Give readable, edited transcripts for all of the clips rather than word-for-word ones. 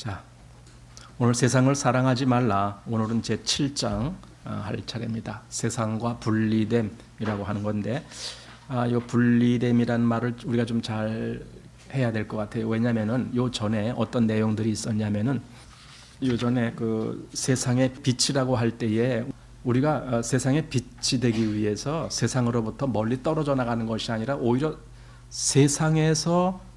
자, 오늘 세상을 사랑하지 말라. 오늘은 제 7장 할 차례입니다. 세상과 분리됨이라고 하는 건데, 이 분리됨이란 말을 우리가 좀 잘 해야 될 것 같아요. 왜냐하면은 요 전에 어떤 내용들이 있었냐면은 요 전에 그 세상의 빛이라고 할 때에 우리가 세상의 빛이 되기 위해서 세상으로부터 멀리 떨어져 나가는 것이 아니라 오히려 세상에서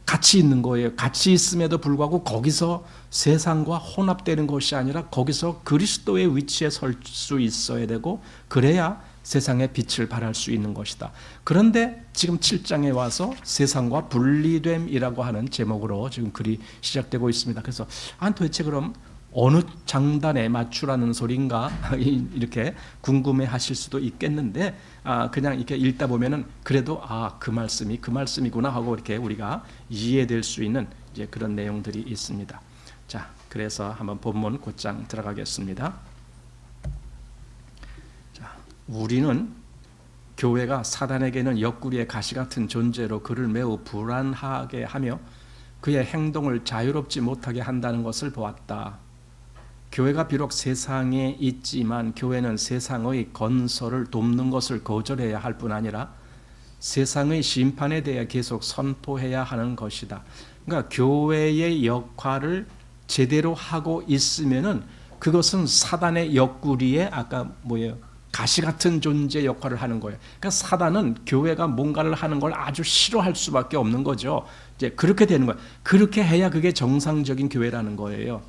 같이 있는 거예요. 같이 있음에도 불구하고 거기서 세상과 혼합되는 것이 아니라 거기서 그리스도의 위치에 설 수 있어야 되고, 그래야 세상의 빛을 발할 수 있는 것이다. 그런데 지금 7장에 와서 세상과 분리됨이라고 하는 제목으로 지금 글이 시작되고 있습니다. 그래서 도대체 그럼 어느 장단에 맞추라는 소린가 이렇게 궁금해 하실 수도 있겠는데, 그냥 이렇게 읽다 보면은 그래도 그 말씀이구나 하고 이렇게 우리가 이해될 수 있는 이제 그런 내용들이 있습니다. 자, 그래서 한번 본문 곧장 들어가겠습니다. 자, 우리는 교회가 사단에게는 옆구리의 가시 같은 존재로 그를 매우 불안하게 하며 그의 행동을 자유롭지 못하게 한다는 것을 보았다. 교회가 비록 세상에 있지만 교회는 세상의 건설을 돕는 것을 거절해야 할 뿐 아니라 세상의 심판에 대해 계속 선포해야 하는 것이다. 그러니까 교회의 역할을 제대로 하고 있으면은 그것은 사단의 옆구리에 가시 같은 존재 역할을 하는 거예요. 그러니까 사단은 교회가 뭔가를 하는 걸 아주 싫어할 수밖에 없는 거죠. 이제 그렇게 되는 거예요. 그렇게 해야 그게 정상적인 교회라는 거예요.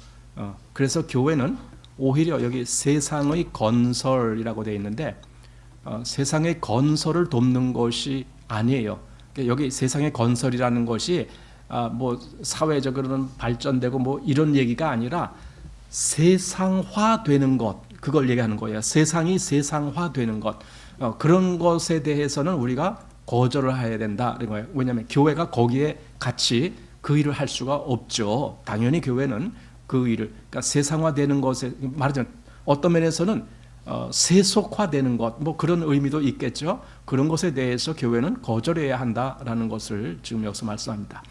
그래서 교회는 오히려 여기 세상의 건설이라고 되어 있는데, 세상의 건설을 돕는 것이 아니에요. 그러니까 여기 세상의 건설이라는 것이 사회적으로는 발전되고 이런 얘기가 아니라 세상화되는 것, 그걸 얘기하는 거예요. 세상이 세상화되는 것, 그런 것에 대해서는 우리가 거절을 해야 된다 그런 거예요. 왜냐하면 교회가 거기에 같이 그 일을 할 수가 없죠. 당연히 교회는 그 일을, 그러니까 세상화되는 것에, 말하자면 어떤 면에서는 세속화되는 것, 그런 의미도 있겠죠. 그런 것에 대해서 교회는 거절해야 한다라는 것을 지금 여기서 말씀합니다.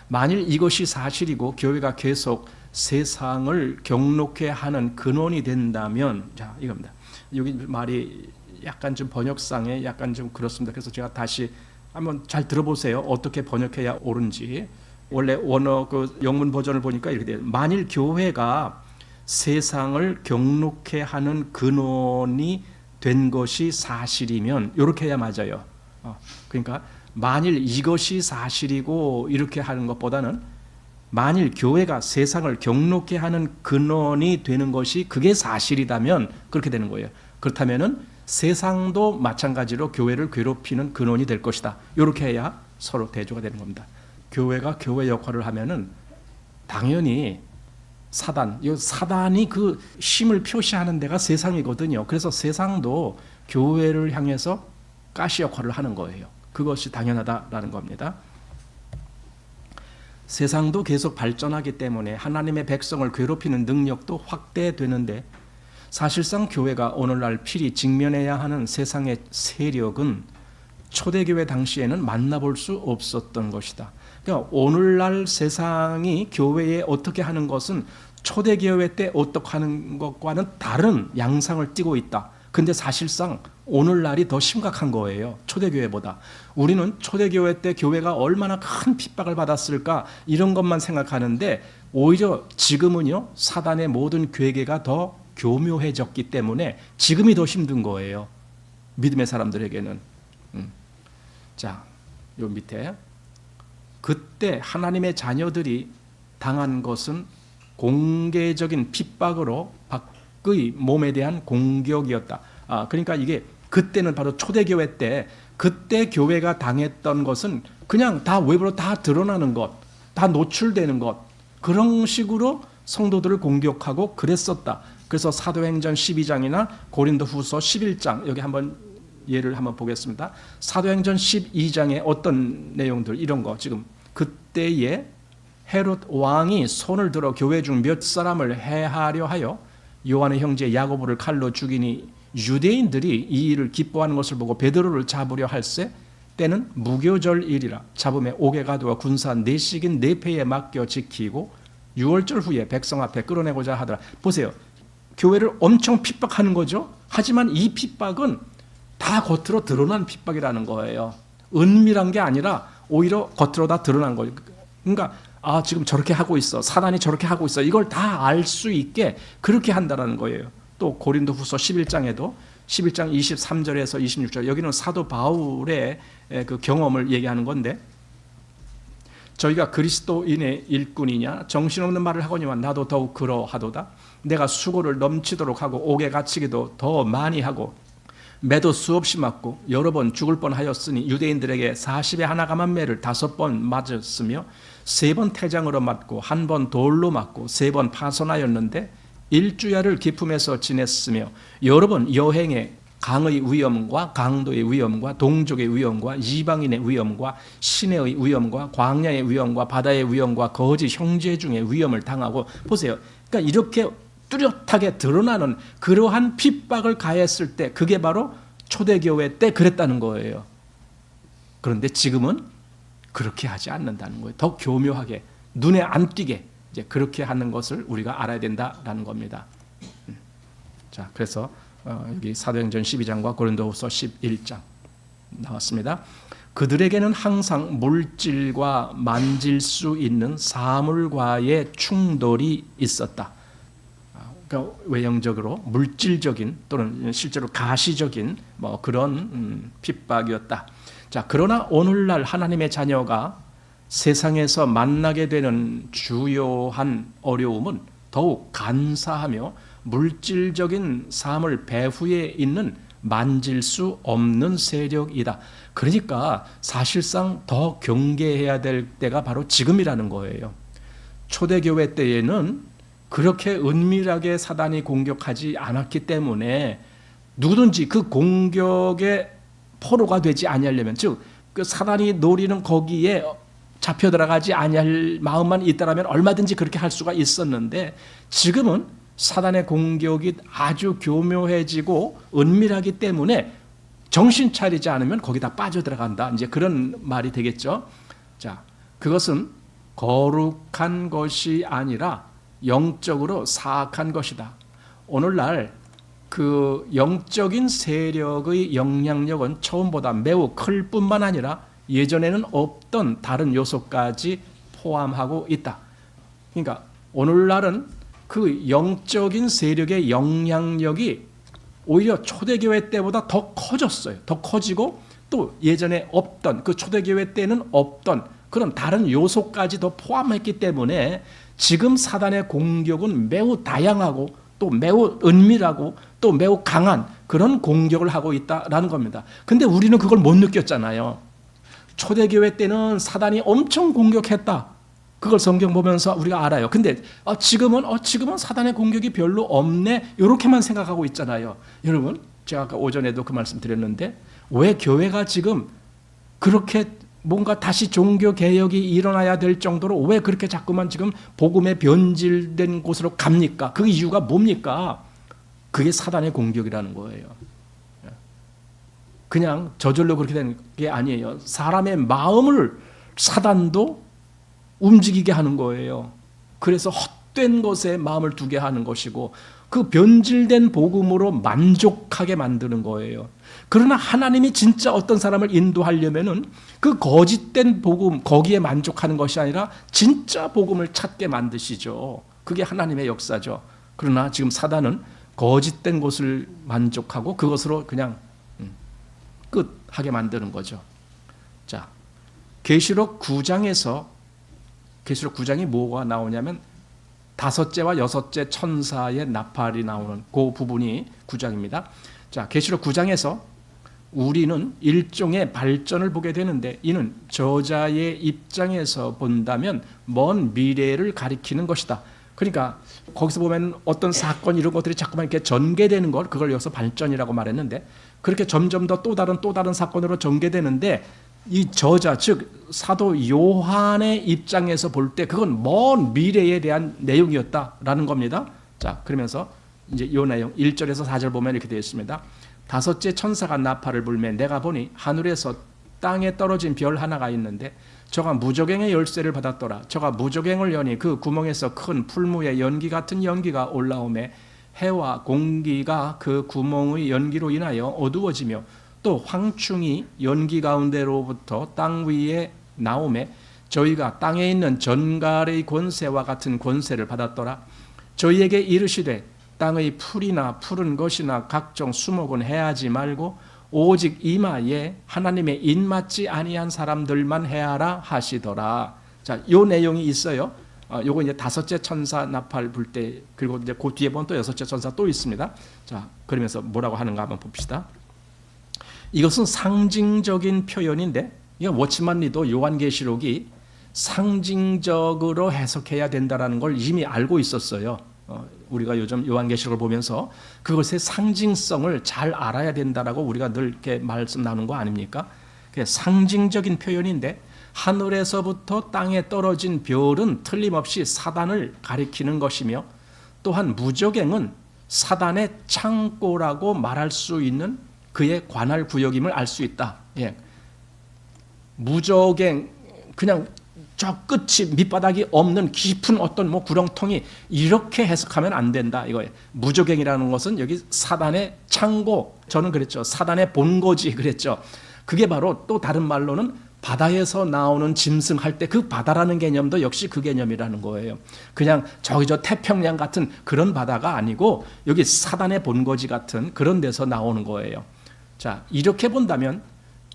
만일 이것이 사실이고 교회가 계속 세상을 경록해 하는 근원이 된다면, 자, 이겁니다. 여기 말이 약간 좀 번역상에 약간 좀 그렇습니다. 그래서 제가 다시 한번 잘 들어보세요. 어떻게 번역해야 옳은지. 원래 원어 그 영문 버전을 보니까 이렇게 돼요. 만일 교회가 세상을 경록해 하는 근원이 된 것이 사실이면, 이렇게 해야 맞아요. 그러니까 만일 이것이 사실이고 이렇게 하는 것보다는 만일 교회가 세상을 경록해 하는 근원이 되는 것이 그게 사실이라면 그렇게 되는 거예요. 그렇다면은 세상도 마찬가지로 교회를 괴롭히는 근원이 될 것이다. 이렇게 해야 서로 대조가 되는 겁니다. 교회가 교회 역할을 하면은 당연히 사단이 그 힘을 표시하는 데가 세상이거든요. 그래서 세상도 교회를 향해서 가시 역할을 하는 거예요. 그것이 당연하다라는 겁니다. 세상도 계속 발전하기 때문에 하나님의 백성을 괴롭히는 능력도 확대되는데, 사실상 교회가 오늘날 필히 직면해야 하는 세상의 세력은 초대교회 당시에는 만나볼 수 없었던 것이다. 그러니까 오늘날 세상이 교회에 어떻게 하는 것은 초대교회 때 어떻게 하는 것과는 다른 양상을 띠고 있다. 근데 사실상 오늘날이 더 심각한 거예요. 초대교회보다. 우리는 초대교회 때 교회가 얼마나 큰 핍박을 받았을까 이런 것만 생각하는데, 오히려 지금은요, 사단의 모든 괴계가 더 교묘해졌기 때문에 지금이 더 힘든 거예요. 믿음의 사람들에게는. 자, 요 밑에 그때 하나님의 자녀들이 당한 것은 공개적인 핍박으로 밖의 몸에 대한 공격이었다. 그러니까 이게 그때는 바로 초대교회 때, 그때 교회가 당했던 것은 그냥 다 외부로 다 드러나는 것, 다 노출되는 것, 그런 식으로 성도들을 공격하고 그랬었다. 그래서 사도행전 12장이나 고린도후서 11장, 여기 한번 예를 한번 보겠습니다. 사도행전 12장에 어떤 내용들, 이런 거 지금 그때에 헤롯 왕이 손을 들어 교회 중 몇 사람을 해하려 하여 요한의 형제 야고보를 칼로 죽이니 유대인들이 이 일을 기뻐하는 것을 보고 베드로를 잡으려 할세, 때는 무교절일이라 잡음에 옥에 가두어 군사 내식인 내패에 맡겨 지키고 유월절 후에 백성 앞에 끌어내고자 하더라. 보세요. 교회를 엄청 핍박하는 거죠. 하지만 이 핍박은 다 겉으로 드러난 핍박이라는 거예요. 은밀한 게 아니라 오히려 겉으로 다 드러난 거예요. 그러니까 지금 저렇게 하고 있어. 사단이 저렇게 하고 있어. 이걸 다 알 수 있게 그렇게 한다는 거예요. 또 고린도후서 11장에도 11장 23절에서 26절 여기는 사도 바울의 그 경험을 얘기하는 건데, 저희가 그리스도인의 일꾼이냐 정신없는 말을 하거니와 나도 더욱 그러하도다. 내가 수고를 넘치도록 하고 옥에 갇히기도 더 많이 하고 매도 수없이 맞고 여러 번 죽을 뻔하였으니 유대인들에게 40에 하나 감한 매를 5번 맞았으며 3번 태장으로 맞고 1번 돌로 맞고 3번 파손하였는데 일주야를 기품에서 지냈으며 여러 번 여행에 강의 위험과 강도의 위험과 동족의 위험과 이방인의 위험과 시내의 위험과 광야의 위험과 바다의 위험과 거짓 형제 중의 위험을 당하고, 보세요. 그러니까 이렇게 뚜렷하게 드러나는 그러한 핍박을 가했을 때 그게 바로 초대교회 때 그랬다는 거예요. 그런데 지금은 그렇게 하지 않는다는 거예요. 더 교묘하게 눈에 안 띄게 이제 그렇게 하는 것을 우리가 알아야 된다라는 겁니다. 자, 그래서 여기 사도행전 12장과 고린도후서 11장 나왔습니다. 그들에게는 항상 물질과 만질 수 있는 사물과의 충돌이 있었다. 그러니까 외형적으로 물질적인 또는 실제로 가시적인 그런 핍박이었다. 자, 그러나 오늘날 하나님의 자녀가 세상에서 만나게 되는 주요한 어려움은 더욱 간사하며 물질적인 삶을 배후에 있는 만질 수 없는 세력이다. 그러니까 사실상 더 경계해야 될 때가 바로 지금이라는 거예요. 초대교회 때에는 그렇게 은밀하게 사단이 공격하지 않았기 때문에 누구든지 그 공격의 포로가 되지 아니하려면, 즉 그 사단이 노리는 거기에 잡혀 들어가지 아니할 마음만 있다라면 얼마든지 그렇게 할 수가 있었는데, 지금은 사단의 공격이 아주 교묘해지고 은밀하기 때문에 정신 차리지 않으면 거기다 빠져들어간다. 이제 그런 말이 되겠죠. 자, 그것은 거룩한 것이 아니라 영적으로 사악한 것이다. 오늘날 그 영적인 세력의 영향력은 처음보다 매우 클 뿐만 아니라 예전에는 없던 다른 요소까지 포함하고 있다. 그러니까 오늘날은 그 영적인 세력의 영향력이 오히려 초대교회 때보다 더 커졌어요. 더 커지고 또 예전에 없던, 그 초대교회 때는 없던 그런 다른 요소까지 더 포함했기 때문에 지금 사단의 공격은 매우 다양하고 또 매우 은밀하고 또 매우 강한 그런 공격을 하고 있다라는 겁니다. 근데 우리는 그걸 못 느꼈잖아요. 초대교회 때는 사단이 엄청 공격했다. 그걸 성경 보면서 우리가 알아요. 근데 지금은 사단의 공격이 별로 없네. 이렇게만 생각하고 있잖아요. 여러분, 제가 아까 오전에도 그 말씀 드렸는데 왜 교회가 지금 그렇게 뭔가 다시 종교 개혁이 일어나야 될 정도로 왜 그렇게 자꾸만 지금 복음에 변질된 곳으로 갑니까? 그 이유가 뭡니까? 그게 사단의 공격이라는 거예요. 그냥 저절로 그렇게 된 게 아니에요. 사람의 마음을 사단도 움직이게 하는 거예요. 그래서 헛된 것에 마음을 두게 하는 것이고 그 변질된 복음으로 만족하게 만드는 거예요. 그러나 하나님이 진짜 어떤 사람을 인도하려면은 그 거짓된 복음 거기에 만족하는 것이 아니라 진짜 복음을 찾게 만드시죠. 그게 하나님의 역사죠. 그러나 지금 사단은 거짓된 것을 만족하고 그것으로 그냥 끝하게 만드는 거죠. 자, 계시록 9장이 뭐가 나오냐면 5째와 6째 천사의 나팔이 나오는 그 부분이 9장입니다. 자, 계시록 9장에서 우리는 일종의 발전을 보게 되는데 이는 저자의 입장에서 본다면 먼 미래를 가리키는 것이다. 그러니까 거기서 보면 어떤 사건 이런 것들이 자꾸만 이렇게 전개되는 걸 그걸 여기서 발전이라고 말했는데 그렇게 점점 더 또 다른 사건으로 전개되는데 이 저자 즉 사도 요한의 입장에서 볼 때 그건 먼 미래에 대한 내용이었다라는 겁니다. 자, 그러면서 이제 이 내용 1절에서 4절 보면 이렇게 되어 있습니다. 5째 천사가 나팔을 불매 내가 보니 하늘에서 땅에 떨어진 별 하나가 있는데 저가 무저갱의 열쇠를 받았더라. 저가 무저갱을 여니 그 구멍에서 큰 풀무의 연기 같은 연기가 올라오매 해와 공기가 그 구멍의 연기로 인하여 어두워지며 또 황충이 연기 가운데로부터 땅 위에 나오매 저희가 땅에 있는 전갈의 권세와 같은 권세를 받았더라. 저희에게 이르시되 땅의 풀이나 푸른 것이나 각종 수목은 해하지 말고 오직 이마에 하나님의 인맞지 아니한 사람들만 해하라 하시더라. 자, 요 내용이 있어요. 요거 이제 다섯째 천사 나팔 불 때, 그리고 이제 그 뒤에 보면 또 여섯째 천사 또 있습니다. 자, 그러면서 뭐라고 하는가 한번 봅시다. 이것은 상징적인 표현인데, 이거 워치만 리도 요한계시록이 상징적으로 해석해야 된다라는 걸 이미 알고 있었어요. 우리가 요즘 요한계시록을 보면서 그것의 상징성을 잘 알아야 된다라고 우리가 늘 이렇게 말씀 나누는 거 아닙니까? 상징적인 표현인데 하늘에서부터 땅에 떨어진 별은 틀림없이 사단을 가리키는 것이며 또한 무저갱은 사단의 창고라고 말할 수 있는 그의 관할 구역임을 알 수 있다. 예. 무저갱 그냥 저 끝이 밑바닥이 없는 깊은 어떤 뭐 구렁텅이 이렇게 해석하면 안 된다 이거예요. 무저갱이라는 것은 여기 사단의 창고, 저는 그랬죠. 사단의 본거지 그랬죠. 그게 바로 또 다른 말로는 바다에서 나오는 짐승할 때 그 바다라는 개념도 역시 그 개념이라는 거예요. 그냥 저기 저 태평양 같은 그런 바다가 아니고 여기 사단의 본거지 같은 그런 데서 나오는 거예요. 자, 이렇게 본다면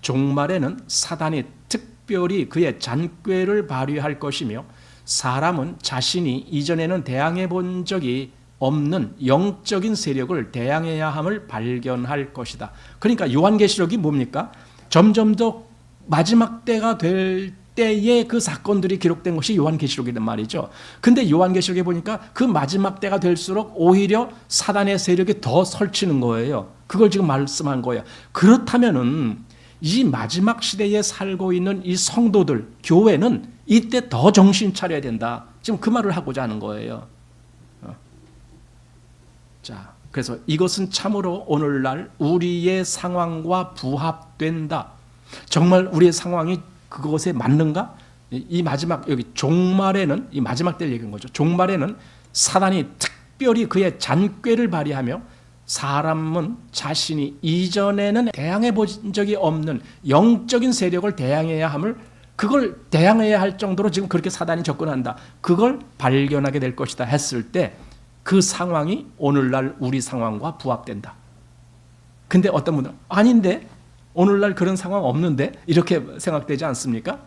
종말에는 사단이 특별히 그의 잔꾀를 발휘할 것이며 사람은 자신이 이전에는 대항해 본 적이 없는 영적인 세력을 대항해야 함을 발견할 것이다. 그러니까 요한계시록이 뭡니까? 점점 더 마지막 때가 될 때의 그 사건들이 기록된 것이 요한계시록이란 말이죠. 근데 요한계시록에 보니까 그 마지막 때가 될수록 오히려 사단의 세력이 더 설치는 거예요. 그걸 지금 말씀한 거예요. 그렇다면은 이 마지막 시대에 살고 있는 이 성도들, 교회는 이때 더 정신 차려야 된다. 지금 그 말을 하고자 하는 거예요. 자, 그래서 이것은 참으로 오늘날 우리의 상황과 부합된다. 정말 우리의 상황이 그것에 맞는가? 이 마지막 여기 종말에는 이 마지막 때를 얘기한 거죠. 종말에는 사단이 특별히 그의 잔꾀를 발휘하며 사람은 자신이 이전에는 대항해 본 적이 없는 영적인 세력을 대항해야 함을 그걸 대항해야 할 정도로 지금 그렇게 사단이 접근한다. 그걸 발견하게 될 것이다 했을 때 그 상황이 오늘날 우리 상황과 부합된다. 근데 어떤 분들은 아닌데 오늘날 그런 상황 없는데 이렇게 생각되지 않습니까?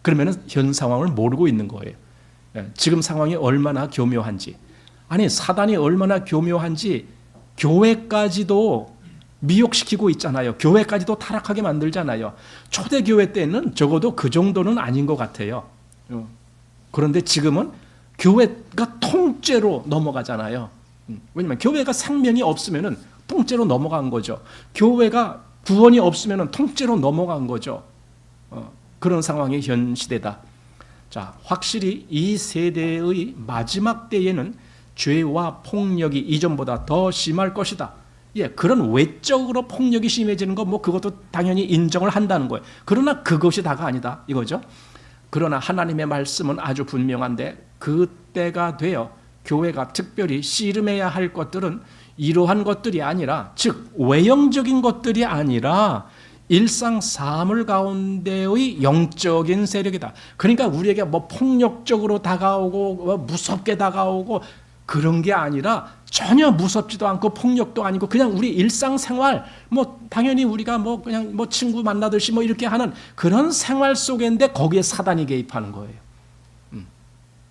그러면 현 상황을 모르고 있는 거예요. 지금 상황이 얼마나 교묘한지. 아니 사단이 얼마나 교묘한지 교회까지도 미혹시키고 있잖아요. 교회까지도 타락하게 만들잖아요. 초대교회 때는 적어도 그 정도는 아닌 것 같아요. 그런데 지금은 교회가 통째로 넘어가잖아요. 왜냐하면 교회가 생명이 없으면 통째로 넘어간 거죠. 교회가 구원이 없으면 통째로 넘어간 거죠. 그런 상황이 현 시대다. 자, 확실히 이 세대의 마지막 때에는 죄와 폭력이 이전보다 더 심할 것이다. 예, 그런 외적으로 폭력이 심해지는 거 뭐 그것도 당연히 인정을 한다는 거예요. 그러나 그것이 다가 아니다 이거죠. 그러나 하나님의 말씀은 아주 분명한데 그때가 되어 교회가 특별히 씨름해야 할 것들은 이러한 것들이 아니라 즉 외형적인 것들이 아니라 일상 사물 가운데의 영적인 세력이다. 그러니까 우리에게 뭐 폭력적으로 다가오고 무섭게 다가오고 그런 게 아니라 전혀 무섭지도 않고 폭력도 아니고 그냥 우리 일상생활 뭐 당연히 우리가 뭐 그냥 뭐 친구 만나듯이 뭐 이렇게 하는 그런 생활 속인데 거기에 사단이 개입하는 거예요.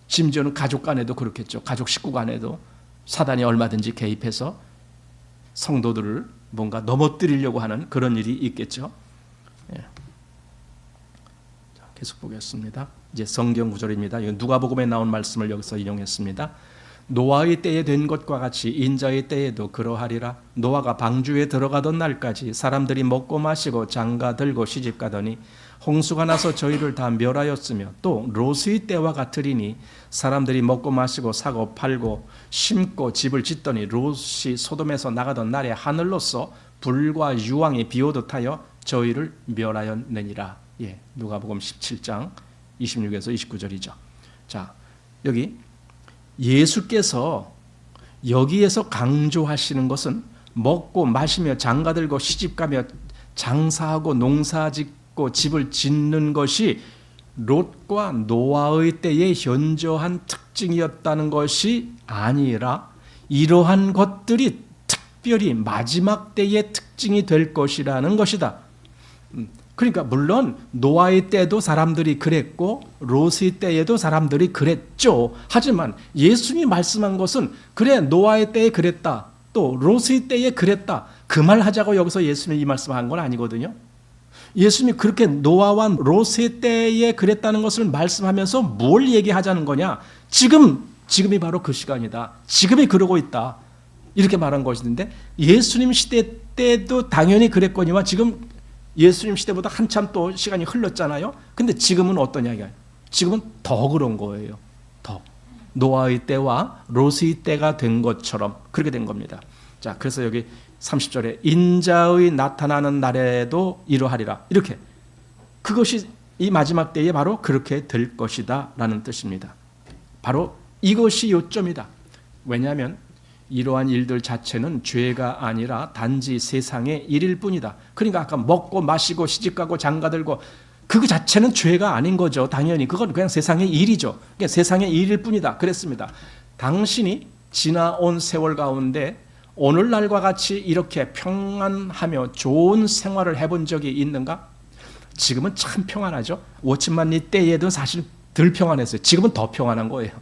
심지어는 가족 간에도 그렇겠죠. 가족 식구 간에도 사단이 얼마든지 개입해서 성도들을 뭔가 넘어뜨리려고 하는 그런 일이 있겠죠. 예. 자, 계속 보겠습니다. 이제 성경 구절입니다. 누가복음에 나온 말씀을 여기서 인용했습니다. 노아의 때에 된 것과 같이 인자의 때에도 그러하리라. 노아가 방주에 들어가던 날까지 사람들이 먹고 마시고 장가 들고 시집가더니 홍수가 나서 저희를 다 멸하였으며 또 롯의 때와 같으리니 사람들이 먹고 마시고 사고 팔고 심고 집을 짓더니 롯이 소돔에서 나가던 날에 하늘로서 불과 유황이 비오듯 하여 저희를 멸하였느니라. 예, 누가복음 17장 26에서 29절이죠. 자, 여기 예수께서 여기에서 강조하시는 것은 먹고 마시며 장가들고 시집가며 장사하고 농사짓고 집을 짓는 것이 롯과 노아의 때의 현저한 특징이었다는 것이 아니라 이러한 것들이 특별히 마지막 때의 특징이 될 것이라는 것이다. 그러니까 물론 노아의 때도 사람들이 그랬고 롯의 때에도 사람들이 그랬죠. 하지만 예수님이 말씀한 것은 그래 노아의 때에 그랬다. 또 롯의 때에 그랬다. 그 말 하자고 여기서 예수님이 이 말씀한 건 아니거든요. 예수님이 그렇게 노아와 롯의 때에 그랬다는 것을 말씀하면서 뭘 얘기하자는 거냐? 지금이 바로 그 시간이다. 지금이 그러고 있다. 이렇게 말한 것인데 예수님 시대 때도 당연히 그랬거니와 지금 예수님 시대보다 한참 또 시간이 흘렀잖아요. 근데 지금은 어떤 이야기야? 지금은 더 그런 거예요. 더. 노아의 때와 롯의 때가 된 것처럼 그렇게 된 겁니다. 자, 그래서 여기 30절에 인자의 나타나는 날에도 이러하리라. 이렇게. 그것이 이 마지막 때에 바로 그렇게 될 것이다 라는 뜻입니다. 바로 이것이 요점이다. 왜냐하면 이러한 일들 자체는 죄가 아니라 단지 세상의 일일 뿐이다. 그러니까 아까 먹고 마시고 시집가고 장가들고 그 자체는 죄가 아닌 거죠. 당연히 그건 그냥 세상의 일이죠. 그러니까 세상의 일일 뿐이다. 그랬습니다. 당신이 지나온 세월 가운데 오늘날과 같이 이렇게 평안하며 좋은 생활을 해본 적이 있는가? 지금은 참 평안하죠. 워치만리 때에도 사실 덜 평안했어요. 지금은 더 평안한 거예요.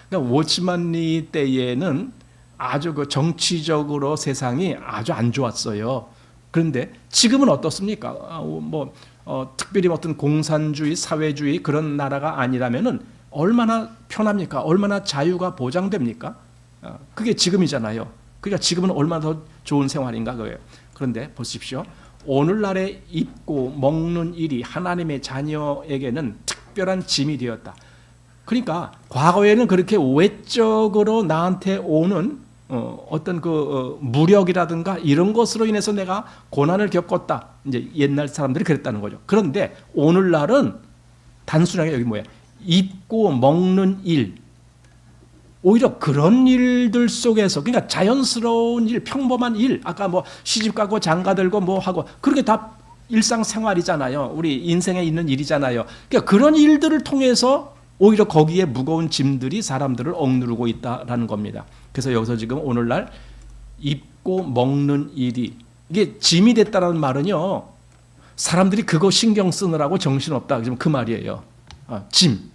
그러니까 워치만리 때에는 아주 그 정치적으로 세상이 아주 안 좋았어요. 그런데 지금은 어떻습니까? 특별히 어떤 공산주의, 사회주의 그런 나라가 아니라면은 얼마나 편합니까? 얼마나 자유가 보장됩니까? 그게 지금이잖아요. 그러니까 지금은 얼마나 더 좋은 생활인가 그거예요. 그런데 보십시오. 오늘날에 입고 먹는 일이 하나님의 자녀에게는 특별한 짐이 되었다. 그러니까 과거에는 그렇게 외적으로 나한테 오는 어떤 무력이라든가 이런 것으로 인해서 내가 고난을 겪었다. 이제 옛날 사람들이 그랬다는 거죠. 그런데 오늘날은 단순하게 여기 뭐야? 입고 먹는 일. 오히려 그런 일들 속에서 그러니까 자연스러운 일, 평범한 일, 아까 뭐 시집가고 장가들고 뭐 하고 그렇게 다 일상생활이잖아요. 우리 인생에 있는 일이잖아요. 그러니까 그런 일들을 통해서 오히려 거기에 무거운 짐들이 사람들을 억누르고 있다라는 겁니다. 그래서 여기서 지금 오늘날 입고 먹는 일이 이게 짐이 됐다는 말은요. 사람들이 그거 신경 쓰느라고 정신없다. 지금 그 말이에요. 짐.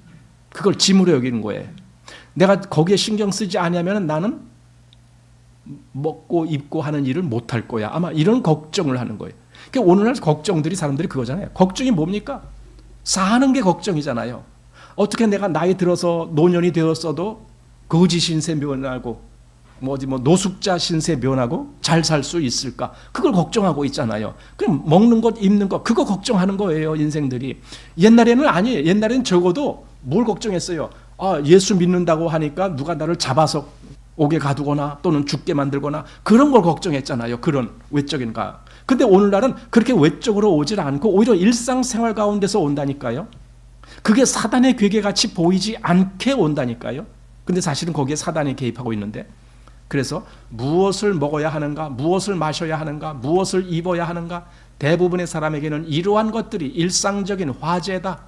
그걸 짐으로 여기는 거예요. 내가 거기에 신경 쓰지 않으면 나는 먹고 입고 하는 일을 못할 거야. 아마 이런 걱정을 하는 거예요. 그러니까 오늘날 걱정들이 사람들이 그거잖아요. 걱정이 뭡니까? 사는 게 걱정이잖아요. 어떻게 내가 나이 들어서 노년이 되었어도 거지 신세 면하고 뭐 노숙자 신세 면하고 잘 살 수 있을까? 그걸 걱정하고 있잖아요. 그럼 먹는 것, 입는 것 그거 걱정하는 거예요. 인생들이. 옛날에는 아니에요. 옛날에는 적어도 뭘 걱정했어요? 예수 믿는다고 하니까 누가 나를 잡아서 옥에 가두거나 또는 죽게 만들거나 그런 걸 걱정했잖아요. 그런 외적인 가. 근데 오늘날은 그렇게 외적으로 오질 않고 오히려 일상생활 가운데서 온다니까요. 그게 사단의 괴계같이 보이지 않게 온다니까요. 근데 사실은 거기에 사단이 개입하고 있는데 그래서 무엇을 먹어야 하는가, 무엇을 마셔야 하는가, 무엇을 입어야 하는가 대부분의 사람에게는 이러한 것들이 일상적인 화제다.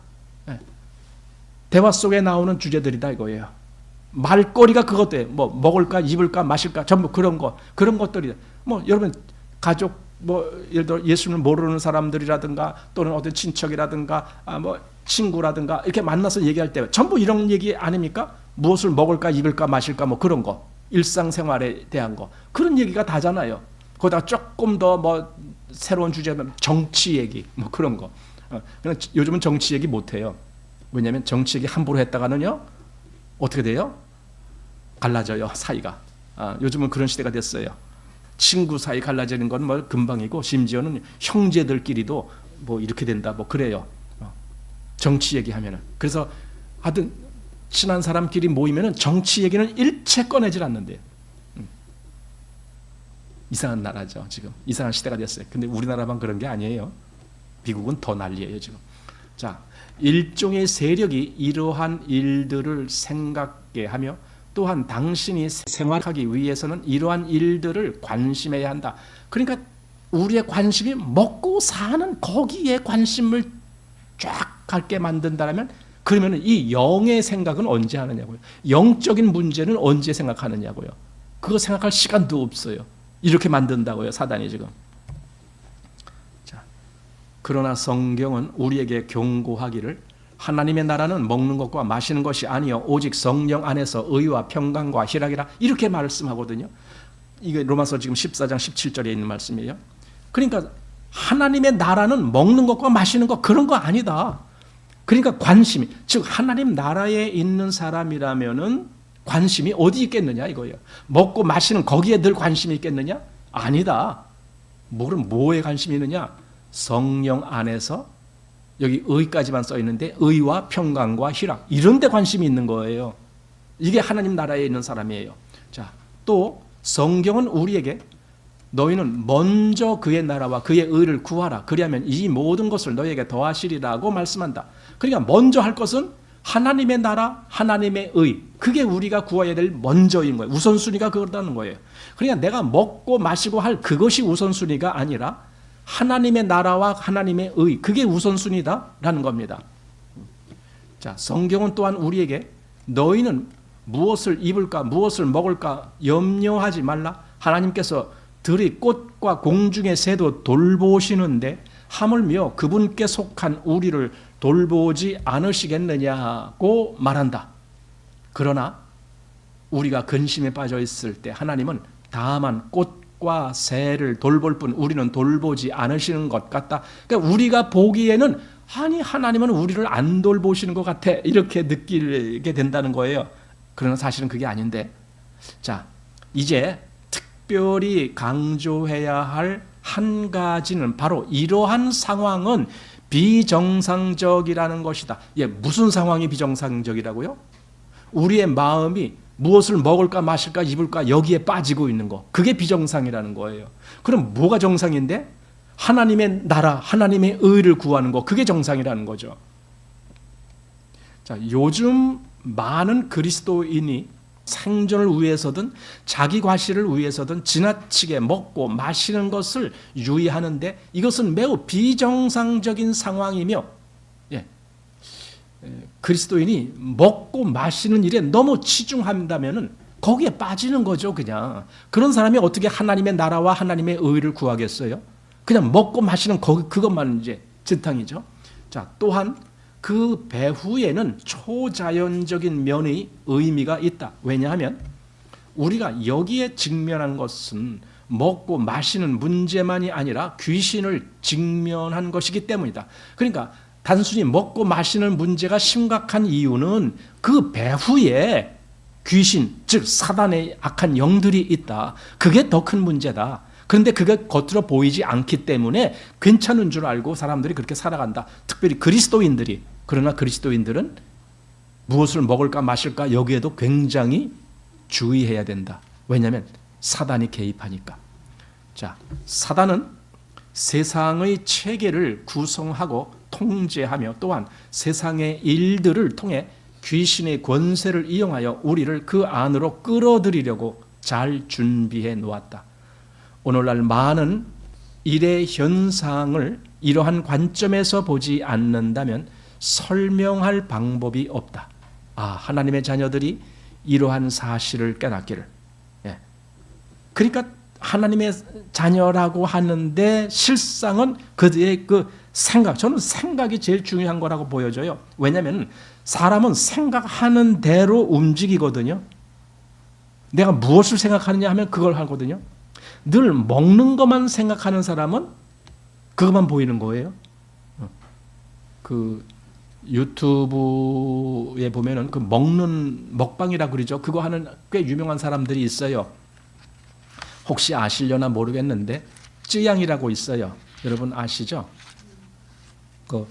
대화 속에 나오는 주제들이다 이거예요. 말거리가 그것들이에요. 뭐 먹을까, 입을까, 마실까 전부 그런 것들이. 뭐 여러분 가족 예를 들어 예수를 모르는 사람들이라든가 또는 어떤 친척이라든가 뭐 친구라든가 이렇게 만나서 얘기할 때 전부 이런 얘기 아닙니까? 무엇을 먹을까, 입을까, 마실까 뭐 그런 거. 일상생활에 대한 거. 그런 얘기가 다잖아요. 거기다가 조금 더 새로운 주제는 정치 얘기 뭐 그런 거. 요즘은 정치 얘기 못 해요. 왜냐하면 정치 얘기 함부로 했다가는요 어떻게 돼요? 갈라져요 사이가. 요즘은 그런 시대가 됐어요. 친구 사이 갈라지는 건 뭐 금방이고 심지어는 형제들끼리도 뭐 이렇게 된다 뭐 그래요. 정치 얘기하면은. 그래서 하여튼 친한 사람끼리 모이면은 정치 얘기는 일체 꺼내질 않는데요. 이상한 나라죠 지금. 이상한 시대가 됐어요. 근데 우리나라만 그런 게 아니에요. 미국은 더 난리예요 지금. 자, 일종의 세력이 이러한 일들을 생각게 하며 또한 당신이 생활하기 위해서는 이러한 일들을 관심해야 한다. 그러니까 우리의 관심이 먹고 사는 거기에 관심을 쫙 갖게 만든다면 그러면 이 영의 생각은 언제 하느냐고요. 영적인 문제는 언제 생각하느냐고요. 그거 생각할 시간도 없어요. 이렇게 만든다고요, 사단이 지금. 자, 그러나 성경은 우리에게 경고하기를 하나님의 나라는 먹는 것과 마시는 것이 아니요 오직 성령 안에서 의와 평강과 희락이라 이렇게 말씀하거든요. 이게 로마서 지금 14장 17절에 있는 말씀이에요. 그러니까 하나님의 나라는 먹는 것과 마시는 것 그런 거 아니다. 그러니까 관심이, 즉 하나님 나라에 있는 사람이라면은 관심이 어디 있겠느냐 이거예요. 먹고 마시는 거기에 늘 관심이 있겠느냐? 아니다. 뭐에 관심이 있느냐? 성령 안에서, 여기 의까지만 써 있는데 의와 평강과 희락 이런 데 관심이 있는 거예요. 이게 하나님 나라에 있는 사람이에요. 자, 또 성경은 우리에게 너희는 먼저 그의 나라와 그의 의를 구하라. 그리하면 이 모든 것을 너희에게 더하시리라고 말씀한다. 그러니까 먼저 할 것은 하나님의 나라, 하나님의 의. 그게 우리가 구해야 될 먼저인 거예요. 우선순위가 그렇다는 거예요. 그러니까 내가 먹고 마시고 할 그것이 우선순위가 아니라 하나님의 나라와 하나님의 의. 그게 우선순위다라는 겁니다. 자, 성경은 또한 우리에게 너희는 무엇을 입을까, 무엇을 먹을까 염려하지 말라. 하나님께서 들이 꽃과 공중의 새도 돌보시는데 하물며 그분께 속한 우리를 돌보지 않으시겠느냐고 말한다. 그러나 우리가 근심에 빠져 있을 때 하나님은 다만 꽃과 새를 돌볼 뿐 우리는 돌보지 않으시는 것 같다. 그러니까 우리가 보기에는 아니 하나님은 우리를 안 돌보시는 것 같아 이렇게 느끼게 된다는 거예요. 그러나 사실은 그게 아닌데, 자 이제 특별히 강조해야 할 한 가지는 바로 이러한 상황은 비정상적이라는 것이다. 예, 무슨 상황이 비정상적이라고요? 우리의 마음이 무엇을 먹을까 마실까 입을까 여기에 빠지고 있는 거, 그게 비정상이라는 거예요. 그럼 뭐가 정상인데? 하나님의 나라, 하나님의 의를 구하는 거, 그게 정상이라는 거죠. 자, 요즘 많은 그리스도인이 생존을 위해서든 자기 과실을 위해서든 지나치게 먹고 마시는 것을 유의하는데 이것은 매우 비정상적인 상황이며, 예, 그리스도인이 먹고 마시는 일에 너무 치중한다면은 거기에 빠지는 거죠. 그냥 그런 사람이 어떻게 하나님의 나라와 하나님의 의를 구하겠어요? 그냥 먹고 마시는 그것만 이제 진탕이죠. 자, 또한 그 배후에는 초자연적인 면의 의미가 있다. 왜냐하면 우리가 여기에 직면한 것은 먹고 마시는 문제만이 아니라 귀신을 직면한 것이기 때문이다. 그러니까 단순히 먹고 마시는 문제가 심각한 이유는 그 배후에 귀신, 즉 사단의 악한 영들이 있다. 그게 더 큰 문제다. 그런데 그게 겉으로 보이지 않기 때문에 괜찮은 줄 알고 사람들이 그렇게 살아간다. 특별히 그리스도인들이. 그러나 그리스도인들은 무엇을 먹을까 마실까 여기에도 굉장히 주의해야 된다. 왜냐하면 사단이 개입하니까. 자, 사단은 세상의 체계를 구성하고 통제하며 또한 세상의 일들을 통해 귀신의 권세를 이용하여 우리를 그 안으로 끌어들이려고 잘 준비해 놓았다. 오늘날 많은 일의 현상을 이러한 관점에서 보지 않는다면 설명할 방법이 없다. 아, 하나님의 자녀들이 이러한 사실을 깨닫기를. 예. 그러니까 하나님의 자녀라고 하는데 실상은 그들의 그 생각, 저는 생각이 제일 중요한 거라고 보여져요. 왜냐하면 사람은 생각하는 대로 움직이거든요. 내가 무엇을 생각하느냐 하면 그걸 하거든요. 늘 먹는 것만 생각하는 사람은 그것만 보이는 거예요. 그 유튜브에 보면은 그 먹는 먹방이라 그러죠. 그거 하는 꽤 유명한 사람들이 있어요. 혹시 아시려나 모르겠는데 쯔양이라고 있어요. 여러분 아시죠? 그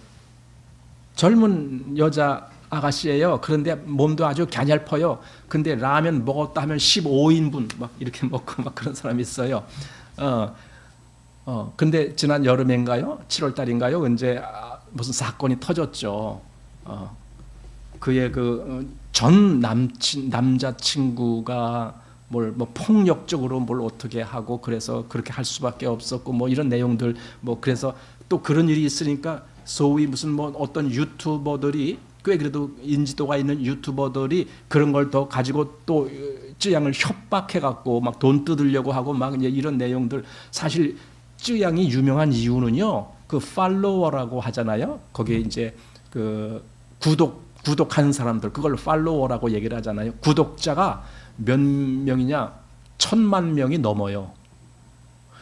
젊은 여자 아가씨예요. 그런데 몸도 아주 갸냘퍼요. 근데 라면 먹었다 하면 15인분 막 이렇게 먹고 막 그런 사람이 있어요. 근데 지난 여름인가요? 7월 달인가요? 언제 무슨 사건이 터졌죠. 그의 그 전 남자친구가 뭘 뭐 폭력적으로 뭘 어떻게 하고 그래서 그렇게 할 수밖에 없었고 뭐 이런 내용들 뭐 그래서 또 그런 일이 있으니까 소위 무슨 뭐 어떤 유튜버들이 꽤 그래도 인지도가 있는 유튜버들이 그런 걸 더 가지고 또 쯔양을 협박해 갖고 막 돈 뜯으려고 하고 막 이제 이런 내용들 사실 쯔양이 유명한 이유는요 그 팔로워라고 하잖아요 거기에 이제 그 구독하는 사람들 그걸 팔로워라고 얘기를 하잖아요. 구독자가 몇 명이냐? 1,000만 명이 넘어요.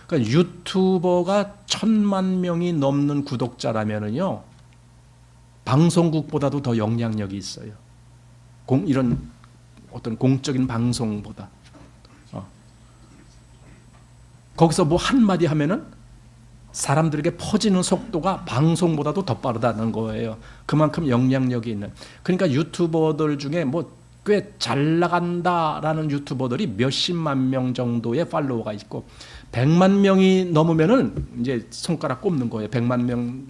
그러니까 유튜버가 1,000만 명이 넘는 구독자라면은요 방송국보다도 더 영향력이 있어요. 이런 어떤 공적인 방송보다. 거기서 뭐 한마디 하면은 사람들에게 퍼지는 속도가 방송보다도 더 빠르다는 거예요. 그만큼 영향력이 있는. 그러니까 유튜버들 중에 뭐 꽤 잘 나간다라는 유튜버들이 몇십만 명 정도의 팔로워가 있고 100만 명이 넘으면은 이제 손가락 꼽는 거예요. 100만 명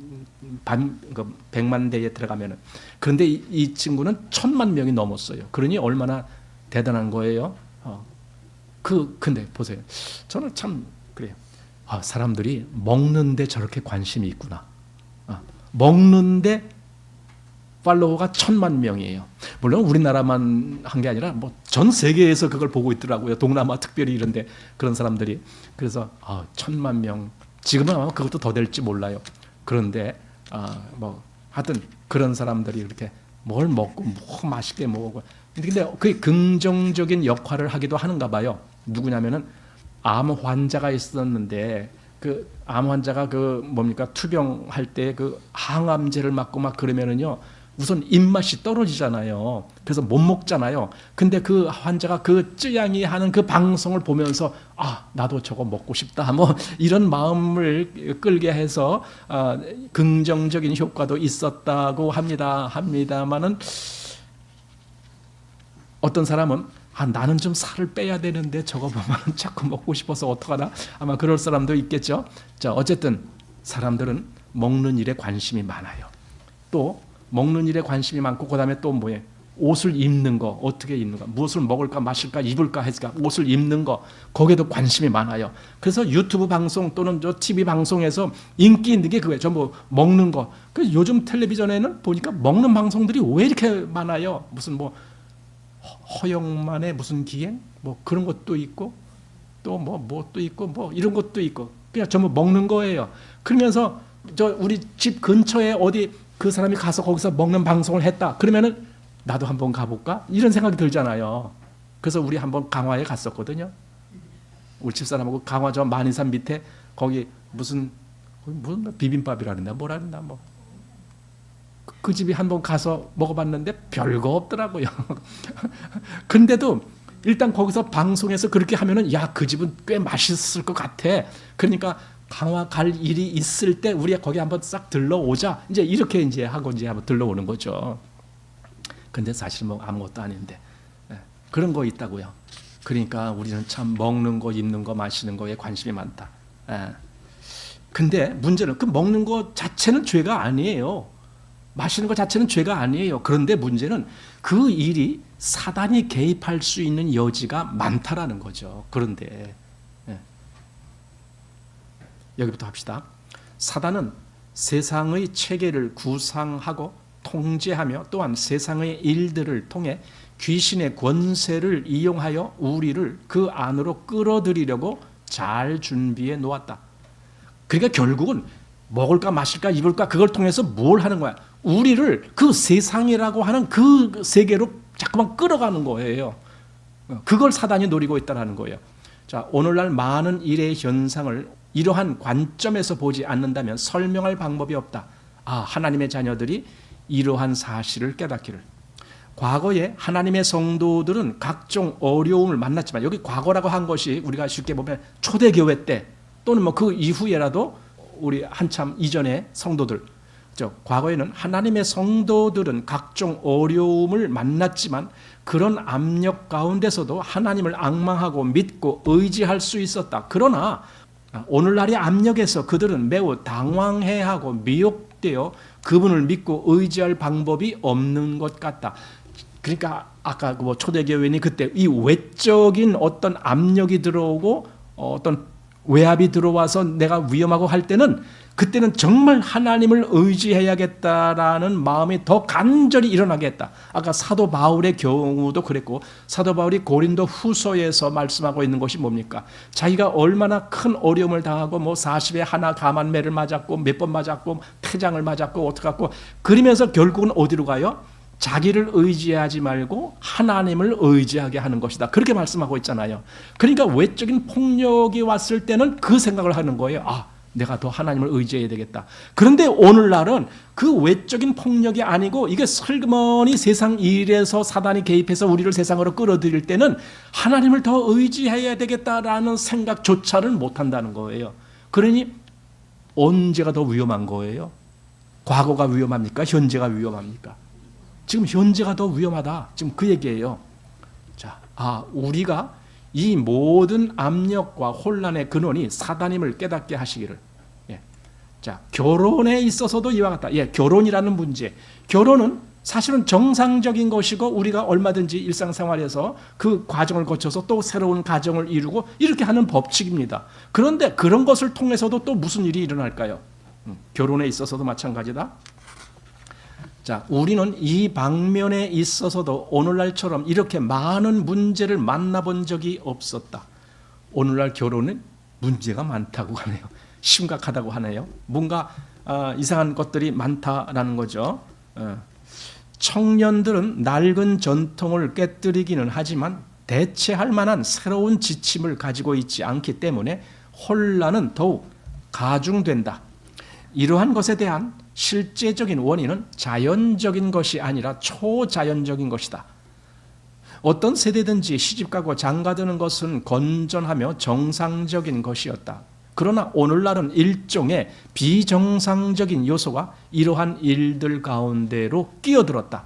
100만 대에 들어가면은. 그런데 이 친구는 1,000만 명이 넘었어요. 그러니 얼마나 대단한 거예요. 근데 보세요. 저는 참 그래요. 사람들이 먹는데 저렇게 관심이 있구나. 먹는데 팔로워가 1,000만 명이에요. 물론 우리나라만 한 게 아니라 뭐 전 세계에서 그걸 보고 있더라고요. 동남아 특별히 이런데 그런 사람들이. 그래서 1,000만 명. 지금은 아마 그것도 더 될지 몰라요. 그런데 뭐 하여튼 그런 사람들이 이렇게 뭘 먹고 뭐 맛있게 먹고. 근데 그게 긍정적인 역할을 하기도 하는가 봐요. 누구냐면은 암 환자가 있었는데 그 암 환자가 그 뭡니까 투병할 때 그 항암제를 맞고 막 그러면은요 우선 입맛이 떨어지잖아요. 그래서 못 먹잖아요. 근데 그 환자가 그 쯔양이 하는 그 방송을 보면서 나도 저거 먹고 싶다 뭐 이런 마음을 끌게 해서 긍정적인 효과도 있었다고 합니다만은 어떤 사람은 나는 좀 살을 빼야 되는데 저거 보면 자꾸 먹고 싶어서 어떡하나 아마 그럴 사람도 있겠죠. 자, 어쨌든 사람들은 먹는 일에 관심이 많아요. 또 먹는 일에 관심이 많고 그다음에 또 뭐예요? 옷을 입는 거 어떻게 입는가 무엇을 먹을까 마실까 입을까 했을까 옷을 입는 거 거기에도 관심이 많아요. 그래서 유튜브 방송 또는 저 TV 방송에서 인기 있는 게 그거예요. 전부 먹는 거. 그래서 요즘 텔레비전에는 보니까 먹는 방송들이 왜 이렇게 많아요? 무슨 뭐 허영만의 무슨 기행 뭐 그런 것도 있고 또 또 있고 뭐 이런 것도 있고 그냥 전부 먹는 거예요. 그러면서 저 우리 집 근처에 어디 그 사람이 가서 거기서 먹는 방송을 했다. 그러면은 나도 한번 가볼까? 이런 생각이 들잖아요. 그래서 우리 한번 강화에 갔었거든요. 우리 집사람하고 강화 저 만인산 밑에 거기 무슨 비빔밥이라는데 뭐라는데 뭐 그 집이 한번 가서 먹어봤는데 별거 없더라고요. 근데도 일단 거기서 방송에서 그렇게 하면은 그 집은 꽤 맛있을 것 같아. 그러니까 강화 갈 일이 있을 때 우리가 거기 한번 싹 들러오자. 이제 이렇게 이제 하고 이제 한번 들러오는 거죠. 근데 사실 뭐 아무것도 아닌데 그런 거 있다고요. 그러니까 우리는 참 먹는 거, 입는 거, 마시는 거에 관심이 많다. 근데 문제는 그 먹는 거 자체는 죄가 아니에요. 마시는 것 자체는 죄가 아니에요. 그런데 문제는 그 일이 사단이 개입할 수 있는 여지가 많다라는 거죠. 그런데 여기부터 합시다. 사단은 세상의 체계를 구상하고 통제하며 또한 세상의 일들을 통해 귀신의 권세를 이용하여 우리를 그 안으로 끌어들이려고 잘 준비해 놓았다. 그러니까 결국은 먹을까 마실까 입을까 그걸 통해서 뭘 하는 거야? 우리를 그 세상이라고 하는 그 세계로 자꾸만 끌어가는 거예요. 그걸 사단이 노리고 있다는 거예요. 자, 오늘날 많은 일의 현상을 이러한 관점에서 보지 않는다면 설명할 방법이 없다. 하나님의 자녀들이 이러한 사실을 깨닫기를. 과거에 하나님의 성도들은 각종 어려움을 만났지만 여기 과거라고 한 것이 우리가 쉽게 보면 초대교회 때 또는 뭐 그 이후에라도 우리 한참 이전의 성도들 과거에는 하나님의 성도들은 각종 어려움을 만났지만 그런 압력 가운데서도 하나님을 앙망하고 믿고 의지할 수 있었다. 그러나 오늘날의 압력에서 그들은 매우 당황해하고 미혹되어 그분을 믿고 의지할 방법이 없는 것 같다. 그러니까 아까 뭐 초대교회니 그때 이 외적인 어떤 압력이 들어오고 어떤 외압이 들어와서 내가 위험하고 할 때는 그때는 정말 하나님을 의지해야겠다라는 마음이 더 간절히 일어나겠다. 아까 사도 바울의 경우도 그랬고 사도 바울이 고린도 후서에서 말씀하고 있는 것이 뭡니까? 자기가 얼마나 큰 어려움을 당하고 뭐 40에 하나 감한매를 맞았고 몇 번 맞았고 태장을 맞았고 어떻게 갖고 그러면서 결국은 어디로 가요? 자기를 의지하지 말고 하나님을 의지하게 하는 것이다. 그렇게 말씀하고 있잖아요. 그러니까 외적인 폭력이 왔을 때는 그 생각을 하는 거예요. 아, 내가 더 하나님을 의지해야 되겠다. 그런데 오늘날은 그 외적인 폭력이 아니고 이게 슬그머니 세상 일에서 사단이 개입해서 우리를 세상으로 끌어들일 때는 하나님을 더 의지해야 되겠다라는 생각조차를 못한다는 거예요. 그러니 언제가 더 위험한 거예요? 과거가 위험합니까? 현재가 위험합니까? 지금 현재가 더 위험하다. 지금 그 얘기예요. 자, 우리가 이 모든 압력과 혼란의 근원이 사단임을 깨닫게 하시기를. 예. 자, 결혼에 있어서도 이와 같다. 예, 결혼이라는 문제. 결혼은 사실은 정상적인 것이고 우리가 얼마든지 일상생활에서 그 과정을 거쳐서 또 새로운 가정을 이루고 이렇게 하는 법칙입니다. 그런데 그런 것을 통해서도 또 무슨 일이 일어날까요? 결혼에 있어서도 마찬가지다. 자, 우리는 이 방면에 있어서도 오늘날처럼 이렇게 많은 문제를 만나본 적이 없었다. 오늘날 결혼은 문제가 많다고 하네요. 심각하다고 하네요. 뭔가 이상한 것들이 많다라는 거죠. 청년들은 낡은 전통을 깨뜨리기는 하지만 대체할 만한 새로운 지침을 가지고 있지 않기 때문에 혼란은 더욱 가중된다. 이러한 것에 대한 실제적인 원인은 자연적인 것이 아니라 초자연적인 것이다. 어떤 세대든지 시집가고 장가드는 것은 건전하며 정상적인 것이었다. 그러나 오늘날은 일종의 비정상적인 요소가 이러한 일들 가운데로 끼어들었다.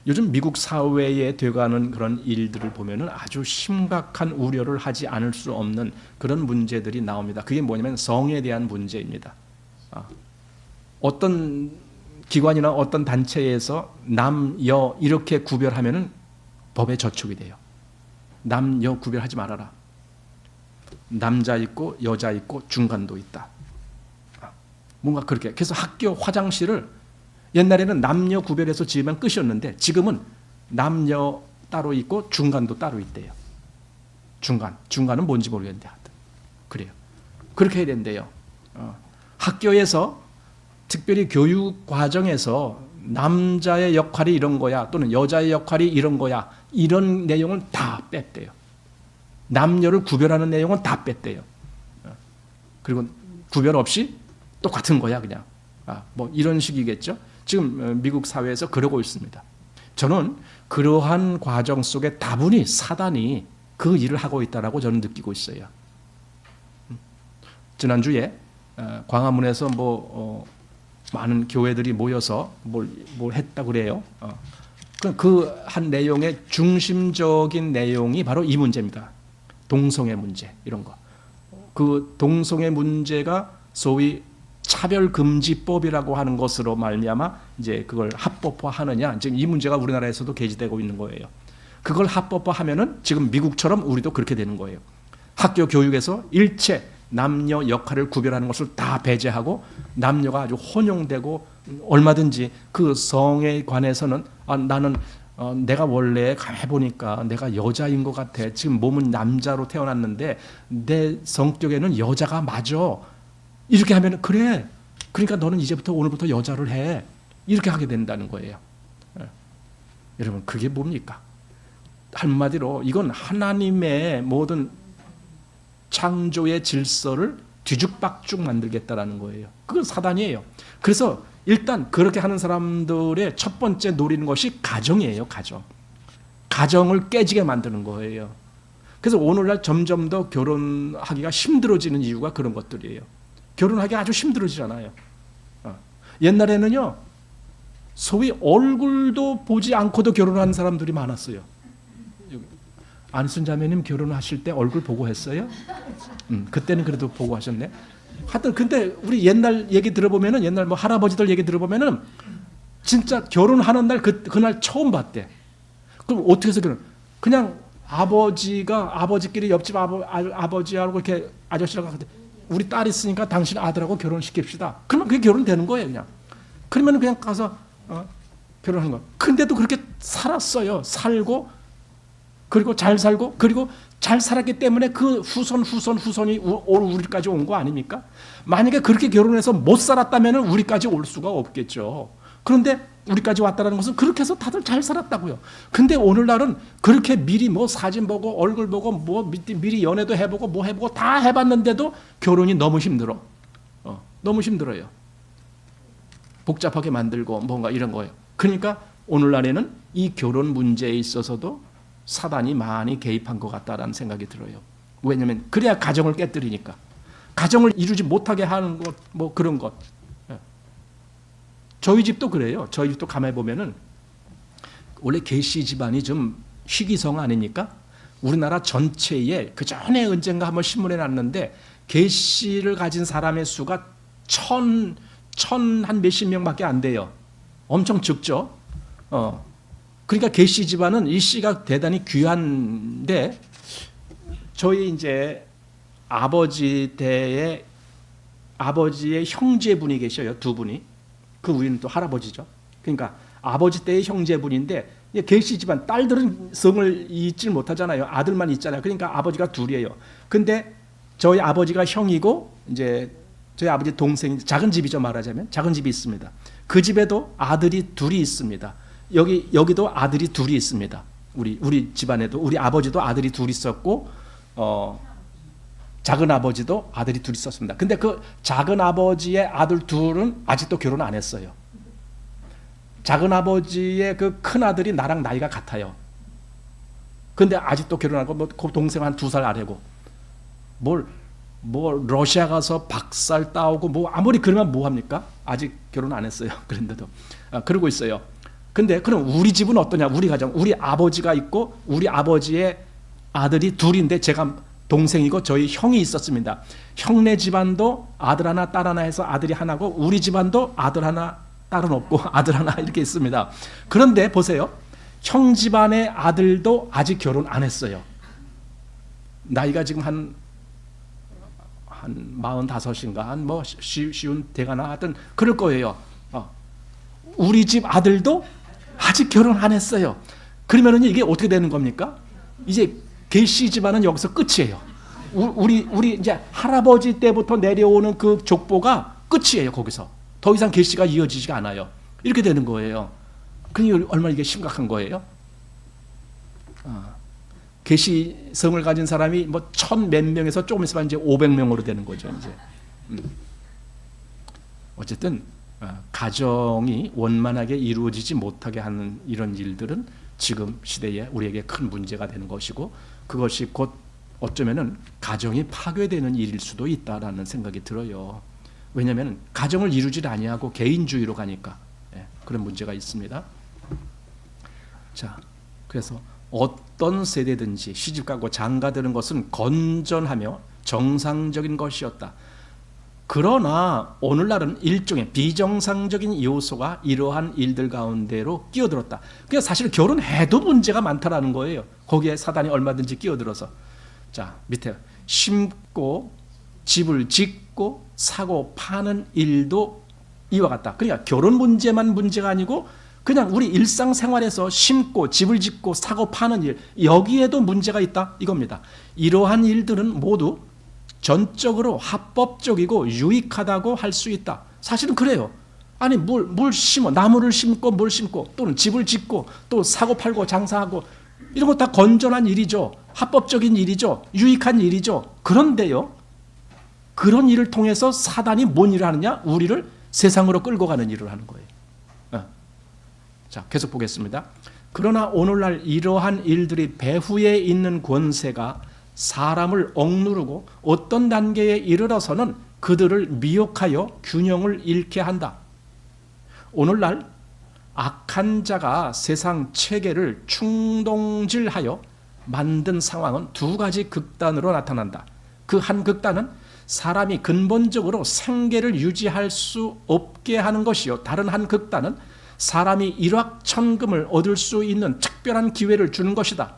요즘 미국 사회에 돼가는 그런 일들을 보면은 아주 심각한 우려를 하지 않을 수 없는 그런 문제들이 나옵니다. 그게 뭐냐면 성에 대한 문제입니다. 어떤 기관이나 어떤 단체에서 남, 여 이렇게 구별하면은 법에 저촉이 돼요. 남, 여 구별하지 말아라. 남자 있고 여자 있고 중간도 있다. 뭔가 그렇게. 그래서 학교 화장실을 옛날에는 남녀 구별해서 지으면 끝이었는데 지금은 남녀 따로 있고 중간도 따로 있대요. 중간은 뭔지 모르겠는데 하여튼 그래요. 그렇게 해야 된대요. 학교에서 특별히 교육 과정에서 남자의 역할이 이런 거야 또는 여자의 역할이 이런 거야 이런 내용을 다 뺐대요. 남녀를 구별하는 내용은 다 뺐대요. 그리고 구별 없이 똑같은 거야 그냥. 뭐 이런 식이겠죠. 지금 미국 사회에서 그러고 있습니다. 저는 그러한 과정 속에 다분히 사단이 그 일을 하고 있다라고 저는 느끼고 있어요. 지난주에 광화문에서 많은 교회들이 모여서 뭘 했다 그래요. 그 한 내용의 중심적인 내용이 바로 이 문제입니다. 동성애 문제 이런 거. 그 동성애 문제가 소위 차별금지법이라고 하는 것으로 말미암아 이제 그걸 합법화하느냐 지금 이 문제가 우리나라에서도 게시되고 있는 거예요. 그걸 합법화하면은 지금 미국처럼 우리도 그렇게 되는 거예요. 학교 교육에서 일체 남녀 역할을 구별하는 것을 다 배제하고 남녀가 아주 혼용되고 얼마든지 그 성에 관해서는 나는 내가 원래 해보니까 내가 여자인 것 같아. 지금 몸은 남자로 태어났는데 내 성격에는 여자가 맞아. 이렇게 하면 그래. 그러니까 너는 이제부터 오늘부터 여자를 해. 이렇게 하게 된다는 거예요. 여러분 그게 뭡니까? 한마디로 이건 하나님의 모든 창조의 질서를 뒤죽박죽 만들겠다라는 거예요. 그건 사단이에요. 그래서 일단 그렇게 하는 사람들의 첫 번째 노리는 것이 가정이에요. 가정을 깨지게 만드는 거예요. 그래서 오늘날 점점 더 결혼하기가 힘들어지는 이유가 그런 것들이에요. 결혼하기 아주 힘들어지잖아요. 옛날에는요, 소위 얼굴도 보지 않고도 결혼한 사람들이 많았어요. 안순 자매님 결혼하실 때 얼굴 보고 했어요? 그때는 그래도 보고 하셨네. 하여튼 근데 우리 옛날 얘기 들어보면은 옛날 뭐 할아버지들 얘기 들어보면은 진짜 결혼하는 날 그날 처음 봤대. 그럼 어떻게 해서 그냥 아버지끼리 옆집 아버지하고 이렇게 아저씨랑 하는데 우리 딸 있으니까 당신 아들하고 결혼시킵시다. 그러면 그게 결혼되는 거예요, 그냥. 그러면 그냥 가서 결혼하는 거. 근데도 그렇게 살았어요. 살고 그리고 잘 살고 그리고 잘 살았기 때문에 그 후손이 우리까지 온 거 아닙니까? 만약에 그렇게 결혼해서 못 살았다면 우리까지 올 수가 없겠죠. 그런데 우리까지 왔다는 것은 그렇게 해서 다들 잘 살았다고요. 근데 오늘날은 그렇게 미리 뭐 사진 보고 얼굴 보고 뭐 미리 연애도 해보고 뭐 해보고 다 해봤는데도 결혼이 너무 힘들어. 너무 힘들어요. 복잡하게 만들고 뭔가 이런 거예요. 그러니까 오늘날에는 이 결혼 문제에 있어서도 사단이 많이 개입한 것 같다라는 생각이 들어요. 왜냐하면 그래야 가정을 깨뜨리니까. 가정을 이루지 못하게 하는 것, 뭐 그런 것. 저희 집도 그래요. 저희 집도 가만히 보면은 원래 계시 집안이 좀 희귀성 아닙니까? 우리나라 전체에 그 전에 언젠가 한번 신문에 났는데 계시를 가진 사람의 수가 천 한 몇십 명밖에 안 돼요. 엄청 적죠. 그러니까 계시 집안은 이 씨가 대단히 귀한데 저희 이제 아버지 대에 아버지의 형제분이 계셔요. 두 분이. 그 위는 또 할아버지죠. 그러니까 아버지 때의 형제분인데 계시 집안 딸들은 성을 잇질 못하잖아요. 아들만 있잖아요. 그러니까 아버지가 둘이에요. 근데 저희 아버지가 형이고 이제 저희 아버지 동생이 작은 집이죠. 말하자면 작은 집이 있습니다. 그 집에도 아들이 둘이 있습니다. 여기도 아들이 둘이 있습니다. 우리 집안에도 우리 아버지도 아들이 둘이 있었고 작은 아버지도 아들이 둘이 있었습니다. 근데 그 작은 아버지의 아들 둘은 아직도 결혼 안 했어요. 작은 아버지의 그 큰 아들이 나랑 나이가 같아요. 근데 아직도 결혼하고 뭐 그 동생 한 2살 아래고 뭐 러시아 가서 박살 따오고 뭐 아무리 그러면 뭐 합니까? 아직 결혼 안 했어요. 그런데도 그러고 있어요. 근데 그럼 우리 집은 어떠냐? 우리 가정, 우리 아버지가 있고 우리 아버지의 아들이 둘인데 제가 동생이고 저희 형이 있었습니다. 형네 집안도 아들 하나 딸 하나 해서 아들이 하나고 우리 집안도 아들 하나 딸은 없고 아들 하나 이렇게 있습니다. 그런데 보세요. 형 집안의 아들도 아직 결혼 안 했어요. 나이가 지금 한 45인가 한 뭐 쉬운 대가나 하여튼 그럴 거예요. 우리 집 아들도 아직 결혼 안 했어요. 그러면은 이게 어떻게 되는 겁니까? 이제 계시 집안은 여기서 끝이에요. 우리 이제 할아버지 때부터 내려오는 그 족보가 끝이에요. 거기서 더 이상 계시가 이어지지가 않아요. 이렇게 되는 거예요. 그러니 얼마나 이게 심각한 거예요. 계시성을 가진 사람이 뭐 1000몇 명에서 조금 있으면 이제 500명으로 되는 거죠. 이제 어쨌든 가정이 원만하게 이루어지지 못하게 하는 이런 일들은 지금 시대에 우리에게 큰 문제가 되는 것이고 그것이 곧 어쩌면은 가정이 파괴되는 일일 수도 있다라는 생각이 들어요. 왜냐하면 가정을 이루지 아니하고 개인주의로 가니까 그런 문제가 있습니다. 자, 그래서 어떤 세대든지 시집가고 장가드는 것은 건전하며 정상적인 것이었다. 그러나 오늘날은 일종의 비정상적인 요소가 이러한 일들 가운데로 끼어들었다. 그러니까 사실 결혼해도 문제가 많다라는 거예요. 거기에 사단이 얼마든지 끼어들어서. 자, 밑에 심고 집을 짓고 사고 파는 일도 이와 같다. 그러니까 결혼 문제만 문제가 아니고 그냥 우리 일상생활에서 심고 집을 짓고 사고 파는 일 여기에도 문제가 있다 이겁니다. 이러한 일들은 모두 전적으로 합법적이고 유익하다고 할 수 있다. 사실은 그래요. 아니 뭘 심어 나무를 심고 뭘 심고 또는 집을 짓고 또 사고 팔고 장사하고 이런 거 다 건전한 일이죠. 합법적인 일이죠. 유익한 일이죠. 그런데요. 그런 일을 통해서 사단이 뭔 일을 하느냐? 우리를 세상으로 끌고 가는 일을 하는 거예요. 자, 계속 보겠습니다. 그러나 오늘날 이러한 일들이 배후에 있는 권세가 사람을 억누르고 어떤 단계에 이르러서는 그들을 미혹하여 균형을 잃게 한다. 오늘날 악한 자가 세상 체계를 충동질하여 만든 상황은 두 가지 극단으로 나타난다. 그 한 극단은 사람이 근본적으로 생계를 유지할 수 없게 하는 것이요. 다른 한 극단은 사람이 일확천금을 얻을 수 있는 특별한 기회를 주는 것이다.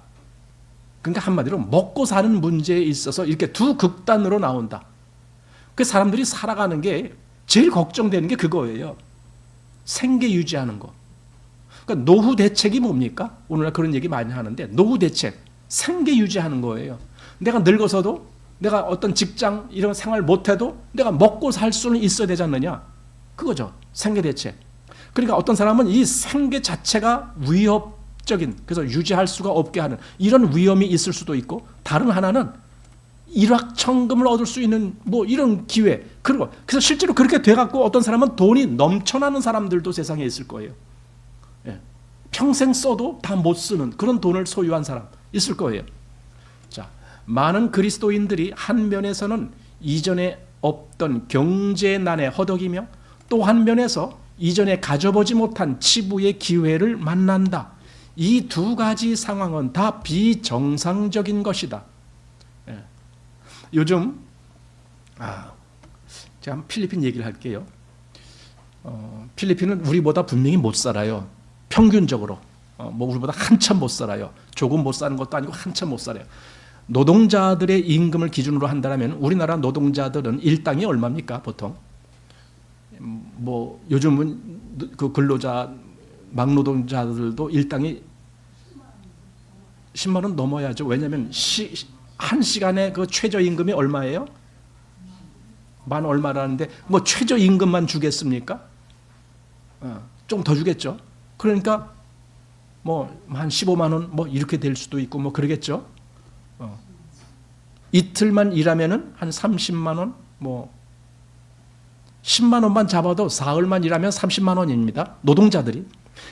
그러니까 한마디로 먹고 사는 문제에 있어서 이렇게 두 극단으로 나온다. 그 사람들이 살아가는 게 제일 걱정되는 게 그거예요. 생계 유지하는 거. 그러니까 노후 대책이 뭡니까? 오늘날 그런 얘기 많이 하는데 노후 대책, 생계 유지하는 거예요. 내가 늙어서도 내가 어떤 직장 이런 생활 못해도 내가 먹고 살 수는 있어야 되지 않느냐? 그거죠. 생계 대책. 그러니까 어떤 사람은 이 생계 자체가 위협적인, 그래서 유지할 수가 없게 하는 이런 위험이 있을 수도 있고, 다른 하나는 일확천금을 얻을 수 있는 뭐 이런 기회, 그리고 그래서 실제로 그렇게 돼갖고 어떤 사람은 돈이 넘쳐나는 사람들도 세상에 있을 거예요. 예. 평생 써도 다 못 쓰는 그런 돈을 소유한 사람 있을 거예요. 자, 많은 그리스도인들이 한 면에서는 이전에 없던 경제난에 허덕이며 또 한 면에서 이전에 가져보지 못한 치부의 기회를 만난다. 이 두 가지 상황은 다 비정상적인 것이다. 예. 요즘 제가 필리핀 얘기를 할게요. 필리핀은 우리보다 분명히 못 살아요. 평균적으로 뭐 우리보다 한참 못 살아요. 조금 못 사는 것도 아니고 한참 못 살아요. 노동자들의 임금을 기준으로 한다면 우리나라 노동자들은 일당이 얼마입니까? 보통 뭐 요즘은 그 근로자 막노동자들도 일당이 10만 원 넘어야죠. 왜냐하면 한 시간에 그 최저임금이 얼마예요? 만 얼마라는데 뭐 최저임금만 주겠습니까? 좀 더 주겠죠. 그러니까 뭐 한 15만 원 뭐 이렇게 될 수도 있고 뭐 그러겠죠. 이틀만 일하면은 한 30만 원, 뭐 10만 원만 잡아도 사흘만 일하면 30만 원입니다. 노동자들이.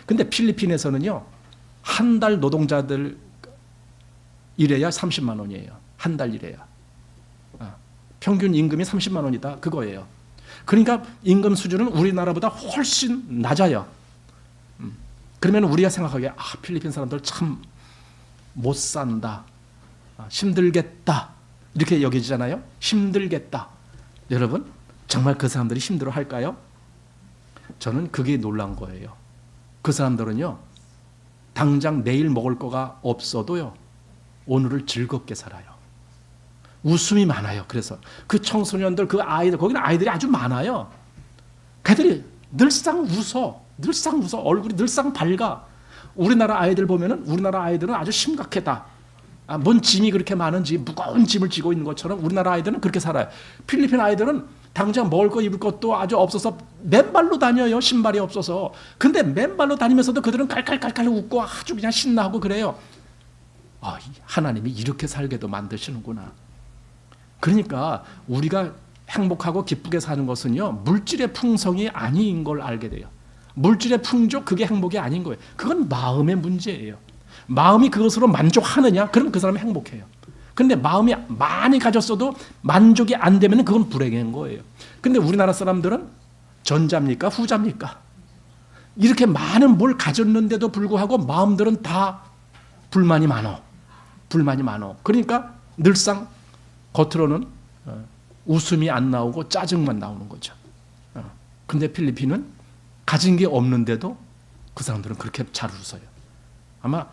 근데 필리핀에서는요, 한 달 노동자들 일해야 30만 원이에요. 한 달 일해야. 평균 임금이 30만 원이다. 그거예요. 그러니까 임금 수준은 우리나라보다 훨씬 낮아요. 그러면 우리가 생각하기에 필리핀 사람들 참 못 산다. 힘들겠다. 이렇게 여겨지잖아요. 힘들겠다. 여러분, 정말 그 사람들이 힘들어 할까요? 저는 그게 놀란 거예요. 그 사람들은요, 당장 내일 먹을 거가 없어도요, 오늘을 즐겁게 살아요. 웃음이 많아요. 그래서 그 청소년들, 그 아이들, 거기는 아이들이 아주 많아요. 걔들이 늘상 웃어. 늘상 웃어. 얼굴이 늘상 밝아. 우리나라 아이들 보면은 우리나라 아이들은 아주 심각하다. 뭔 짐이 그렇게 많은지 무거운 짐을 지고 있는 것처럼 우리나라 아이들은 그렇게 살아요. 필리핀 아이들은 당장 먹을 거 입을 것도 아주 없어서 맨발로 다녀요. 신발이 없어서. 근데 맨발로 다니면서도 그들은 깔깔깔깔 웃고 아주 그냥 신나고 그래요. 하나님이 이렇게 살게도 만드시는구나. 그러니까 우리가 행복하고 기쁘게 사는 것은요, 물질의 풍성이 아닌 걸 알게 돼요. 물질의 풍족, 그게 행복이 아닌 거예요. 그건 마음의 문제예요. 마음이 그것으로 만족하느냐? 그럼 그 사람이 행복해요. 그런데 마음이 많이 가졌어도 만족이 안 되면 그건 불행한 거예요. 그런데 우리나라 사람들은 전자입니까? 후자입니까? 이렇게 많은 뭘 가졌는데도 불구하고 마음들은 다 불만이 많어. 불만이 많어. 그러니까 늘상 겉으로는 웃음이 안 나오고 짜증만 나오는 거죠. 그런데 필리핀은 가진 게 없는데도 그 사람들은 그렇게 잘 웃어요. 아마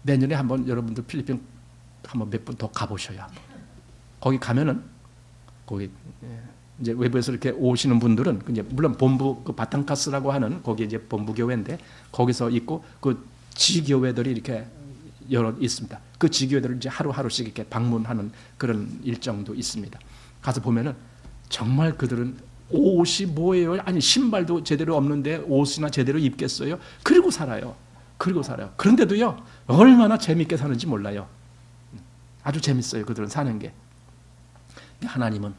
내년에 한번 여러분들 필리핀 한번 몇 번 더 가보셔야. 거기 가면은 거기 이제 외부에서 이렇게 오시는 분들은 이제 물론 본부 그 바탕카스라고 하는 거기 이제 본부 교회인데 거기서 있고 그 지교회들이 이렇게 여러 있습니다. 그 지교회들을 이제 하루하루씩 이렇게 방문하는 그런 일정도 있습니다. 가서 보면은 정말 그들은 옷이 뭐예요? 아니 신발도 제대로 없는데 옷이나 제대로 입겠어요? 그리고 살아요. 그리고 살아요. 그런데도요, 얼마나 재밌게 사는지 몰라요. 아주 재밌어요. 그들은 사는 게. 하나님은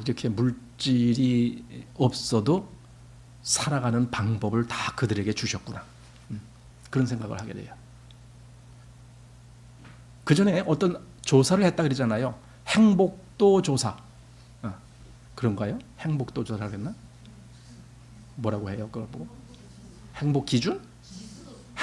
이렇게 물질이 없어도 살아가는 방법을 다 그들에게 주셨구나. 그런 생각을 하게 돼요. 그 전에 어떤 조사를 했다 그러잖아요. 행복도 조사. 그런가요? 행복도 조사를 했나? 뭐라고 해요? 그걸 보고? 행복 기준?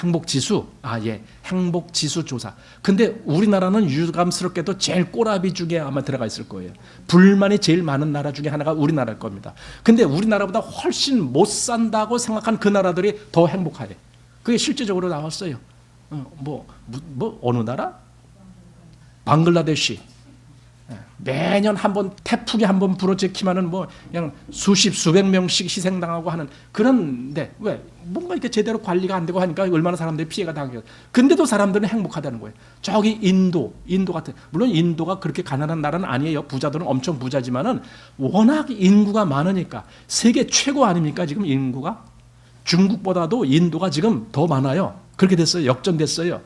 행복지수, 예, 행복지수 조사. 근데 우리나라는 유감스럽게도 제일 꼬라비 중에 아마 들어가 있을 거예요. 불만이 제일 많은 나라 중에 하나가 우리나라일 겁니다. 근데 우리나라보다 훨씬 못 산다고 생각한 그 나라들이 더 행복하대. 그게 실제적으로 나왔어요. 어느 나라? 방글라데시. 매년 한 번 태풍이 한 번 불어제키면은 뭐 그냥 수백 명씩 희생당하고 하는 그런데 왜 뭔가 이렇게 제대로 관리가 안 되고 하니까 얼마나 사람들이 피해가 당해요. 근데도 사람들은 행복하다는 거예요. 저기 인도 같은, 물론 인도가 그렇게 가난한 나라는 아니에요. 부자들은 엄청 부자지만은 워낙 인구가 많으니까 세계 최고 아닙니까 지금 인구가? 중국보다도 인도가 지금 더 많아요. 그렇게 됐어요. 역전됐어요.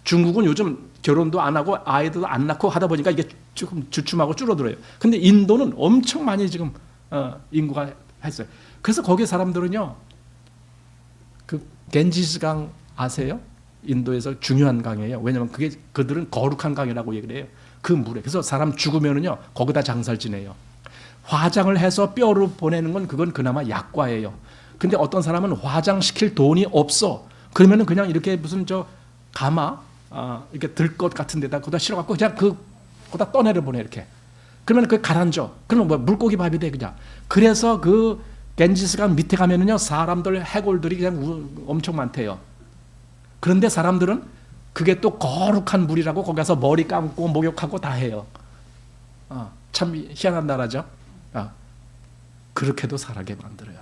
중국은 요즘 결혼도 안 하고 아이들도 안 낳고 하다 보니까 이게 조금 주춤하고 줄어들어요. 근데 인도는 엄청 많이 지금 인구가 했어요. 그래서 거기 사람들은요, 그 겐지스강 아세요? 인도에서 중요한 강이에요. 왜냐하면 그게 그들은 거룩한 강이라고 얘기를 해요. 그 물에. 그래서 사람 죽으면은요 거기다 장사를 지내요. 화장을 해서 뼈로 보내는 건 그건 그나마 약과예요. 근데 어떤 사람은 화장시킬 돈이 없어. 그러면은 그냥 이렇게 무슨 가마 이렇게 들것 같은 데다 거기다 실어갖고 그냥 거기다 떠내려 보내 이렇게. 그러면 그 가라앉아. 그러면 뭐 물고기 밥이 돼 그냥. 그래서 그 겐지스강 밑에 가면은요 사람들 해골들이 그냥 엄청 많대요. 그런데 사람들은 그게 또 거룩한 물이라고 거기 가서 머리 감고 목욕하고 다 해요. 참 희한한 나라죠. 그렇게도 살게 만들어요.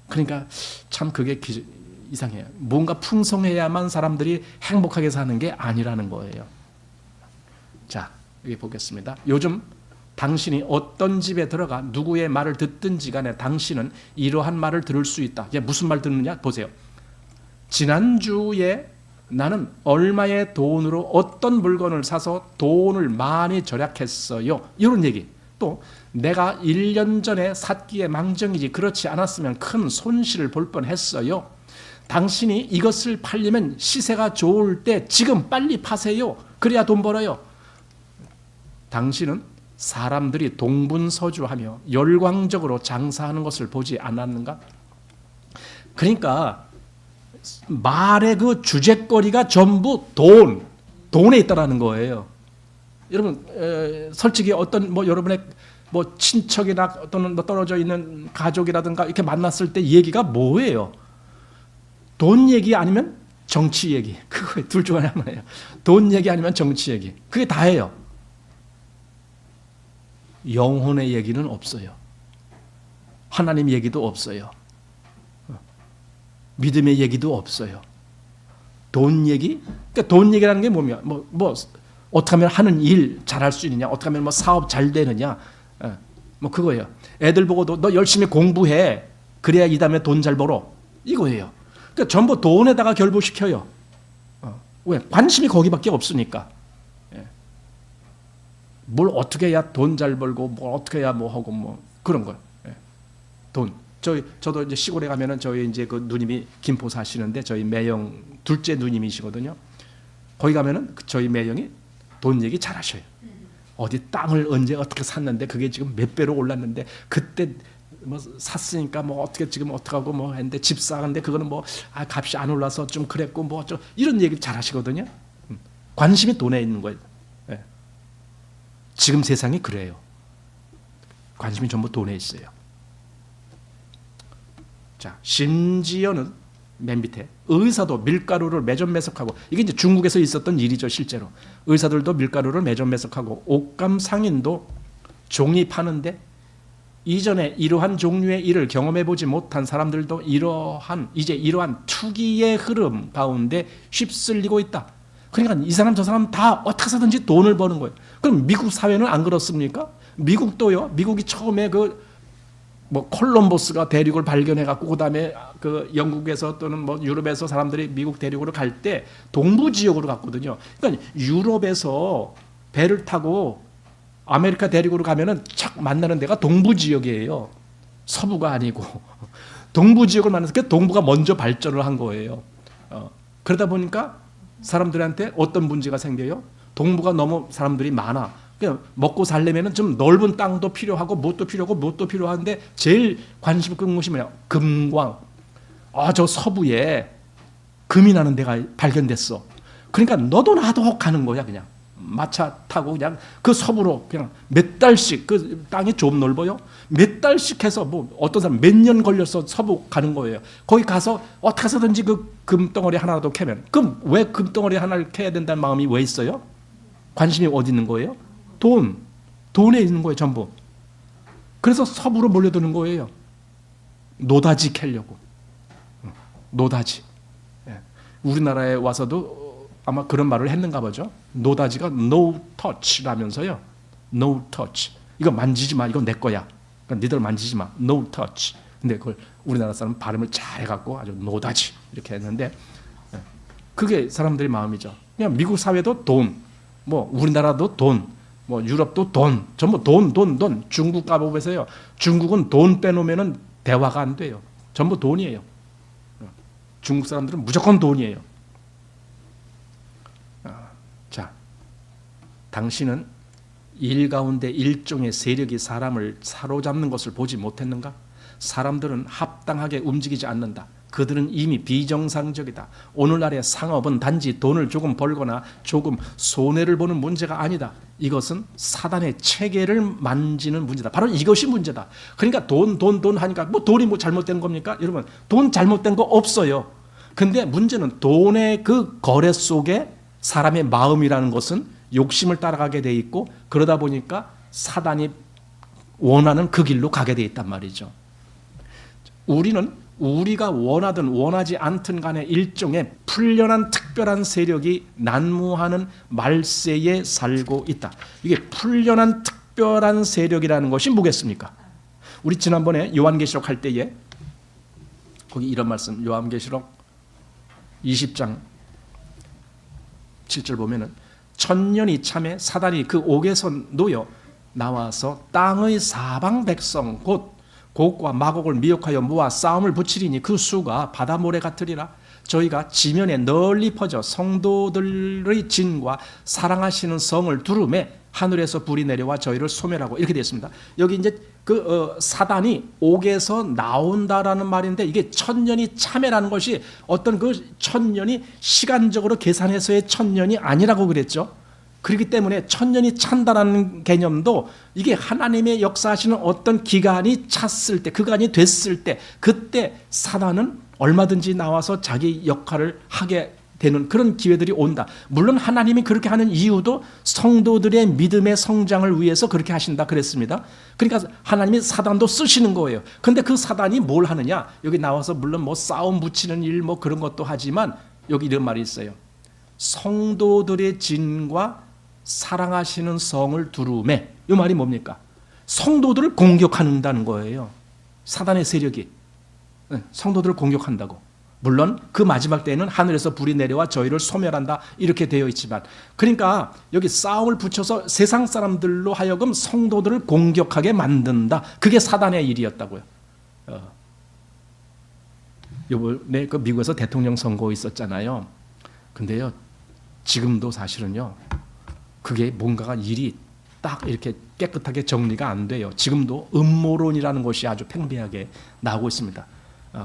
그러니까 참 그게 이상해요. 뭔가 풍성해야만 사람들이 행복하게 사는 게 아니라는 거예요. 자, 여기 보겠습니다. 요즘 당신이 어떤 집에 들어가 누구의 말을 듣든지 간에 당신은 이러한 말을 들을 수 있다. 무슨 말 듣느냐? 보세요. 지난주에 나는 얼마의 돈으로 어떤 물건을 사서 돈을 많이 절약했어요. 이런 얘기. 또 내가 1년 전에 샀기에 망정이지 그렇지 않았으면 큰 손실을 볼 뻔했어요. 당신이 이것을 팔려면 시세가 좋을 때 지금 빨리 파세요. 그래야 돈 벌어요. 당신은 사람들이 동분서주하며 열광적으로 장사하는 것을 보지 않았는가? 그러니까 말의 그 주제거리가 전부 돈에 있다라는 거예요. 여러분 솔직히 어떤 여러분의 친척이나 또는 떨어져 있는 가족이라든가 이렇게 만났을 때 얘기가 뭐예요? 돈 얘기 아니면 정치 얘기. 그거 둘 중 하나예요. 돈 얘기 아니면 정치 얘기. 그게 다예요. 영혼의 얘기는 없어요. 하나님 얘기도 없어요. 믿음의 얘기도 없어요. 돈 얘기? 그러니까 돈 얘기라는 게 뭐냐? 어떻게 하면 하는 일 잘할 수 있느냐? 어떻게 하면 사업 잘 되느냐? 그거예요. 애들 보고 너 열심히 공부해. 그래야 이 다음에 돈 잘 벌어. 이거예요. 그러니까 전부 돈에다가 결부시켜요. 왜? 관심이 거기밖에 없으니까. 뭘 어떻게 해야 돈 잘 벌고 뭘 어떻게 해야 뭐 하고 그런 거. 돈. 저도 이제 시골에 가면은 저희 이제 그 누님이 김포 사시는데 저희 매형 둘째 누님이시거든요. 거기 가면은 저희 매형이 돈 얘기 잘하셔요. 어디 땅을 언제 어떻게 샀는데 그게 지금 몇 배로 올랐는데 그때 샀으니까 어떻게 지금 어떻게 하고 했는데 집 사는데 그거는 값이 안 올라서 좀 그랬고 이런 얘기 잘하시거든요. 관심이 돈에 있는 거예요. 지금 세상이 그래요. 관심이 전부 돈에 있어요. 자, 심지어는 맨 밑에 의사도 밀가루를 매점매석하고 이게 이제 중국에서 있었던 일이죠. 실제로 의사들도 밀가루를 매점매석하고 옷감 상인도 종이 파는데 이전에 이러한 종류의 일을 경험해보지 못한 사람들도 이러한 투기의 흐름 가운데 휩쓸리고 있다. 그러니까 이 사람 저 사람 다 어떻게 해서든지 돈을 버는 거예요. 그럼 미국 사회는 안 그렇습니까? 미국도요. 미국이 처음에 콜럼버스가 대륙을 발견해갖고 그다음에 그 영국에서 또는 유럽에서 사람들이 미국 대륙으로 갈 때 동부 지역으로 갔거든요. 그러니까 유럽에서 배를 타고 아메리카 대륙으로 가면은 착 만나는 데가 동부 지역이에요. 서부가 아니고 동부 지역을 만나서 동부가 먼저 발전을 한 거예요. 그러다 보니까 사람들한테 어떤 문제가 생겨요? 동부가 너무 사람들이 많아. 그냥 먹고 살려면 좀 넓은 땅도 필요하고 뭣도 필요한데 제일 관심 끄는 것이 뭐냐? 금광. 저 서부에 금이 나는 데가 발견됐어. 그러니까 너도 나도 가는 거야. 그냥 마차 타고 그냥 그 섬으로 그냥 몇 달씩, 그 땅이 좀 넓어요. 몇 달씩 해서 뭐 어떤 사람 몇 년 걸려서 서부 가는 거예요. 거기 가서 어떻게 해서든지 그 금덩어리 하나라도 캐면. 그럼 왜 금덩어리 하나를 캐야 된다는 마음이 왜 있어요? 관심이 어디 있는 거예요? 돈에 있는 거예요, 전부. 그래서 서부로 몰려드는 거예요. 노다지 캐려고. 노다지. 우리나라에 와서도 아마 그런 말을 했는가 보죠. 노다지가 no touch라면서요. no touch. 이거 만지지 마. 이거 내 거야. 그러니까 니들 만지지 마. no touch. 근데 그걸 우리나라 사람 발음을 잘 해갖고 아주 노다지 이렇게 했는데, 그게 사람들의 마음이죠. 그냥 미국 사회도 돈, 뭐 우리나라도 돈, 뭐 유럽도 돈, 전부 돈. 중국 가보세요. 중국은 돈 빼놓으면은 대화가 안 돼요. 전부 돈이에요. 중국 사람들은 무조건 돈이에요. 자, 당신은 일 가운데 일종의 세력이 사람을 사로잡는 것을 보지 못했는가? 사람들은 합당하게 움직이지 않는다. 그들은 이미 비정상적이다. 오늘날의 상업은 단지 돈을 조금 벌거나 조금 손해를 보는 문제가 아니다. 이것은 사단의 체계를 만지는 문제다. 바로 이것이 문제다. 그러니까 돈 하니까 뭐 돈이 뭐 잘못된 겁니까? 여러분, 돈 잘못된 거 없어요. 근데 문제는 돈의 그 거래 속에 사람의 마음이라는 것은 욕심을 따라가게 돼 있고, 그러다 보니까 사단이 원하는 그 길로 가게 돼 있단 말이죠. 우리가 원하든 원하지 않든 간에 일종의 풀려난 특별한 세력이 난무하는 말세에 살고 있다. 이게 풀려난 특별한 세력이라는 것이 뭐겠습니까? 우리 지난번에 요한계시록 할 때에 거기 이런 말씀, 요한계시록 20장 7절 보면은 천년이 참에 사단이 그 옥에서 놓여 나와서 땅의 사방 백성 곧 곡과 마곡을 미혹하여 모아 싸움을 붙이리니 그 수가 바다 모래 같으리라. 저희가 지면에 널리 퍼져 성도들의 진과 사랑하시는 성을 두루매 하늘에서 불이 내려와 저희를 소멸하고, 이렇게 되어 있습니다. 여기 이제 사단이 옥에서 나온다라는 말인데, 이게 천년이 참회라는 것이 어떤 그 천년이 시간적으로 계산해서의 천년이 아니라고 그랬죠. 그렇기 때문에 천년이 찬다라는 개념도 이게 하나님의 역사하시는 어떤 기간이 찼을 때, 그간이 됐을 때, 그때 사단은 얼마든지 나와서 자기 역할을 하게 되는 그런 기회들이 온다. 물론 하나님이 그렇게 하는 이유도 성도들의 믿음의 성장을 위해서 그렇게 하신다 그랬습니다. 그러니까 하나님이 사단도 쓰시는 거예요. 근데 그 사단이 뭘 하느냐? 여기 나와서 물론 뭐 싸움 붙이는 일 뭐 그런 것도 하지만 여기 이런 말이 있어요. 성도들의 진과 사랑하시는 성을 두루매. 이 말이 뭡니까? 성도들을 공격한다는 거예요. 사단의 세력이 성도들을 공격한다고. 물론 그 마지막 때에는 하늘에서 불이 내려와 저희를 소멸한다 이렇게 되어 있지만, 그러니까 여기 싸움을 붙여서 세상 사람들로 하여금 성도들을 공격하게 만든다. 그게 사단의 일이었다고요. 이번에 그 미국에서 대통령 선거 있었잖아요. 근데요, 지금도 사실은요, 그게 뭔가가 일이 딱 이렇게 깨끗하게 정리가 안 돼요. 지금도 음모론이라는 것이 아주 팽배하게 나오고 있습니다.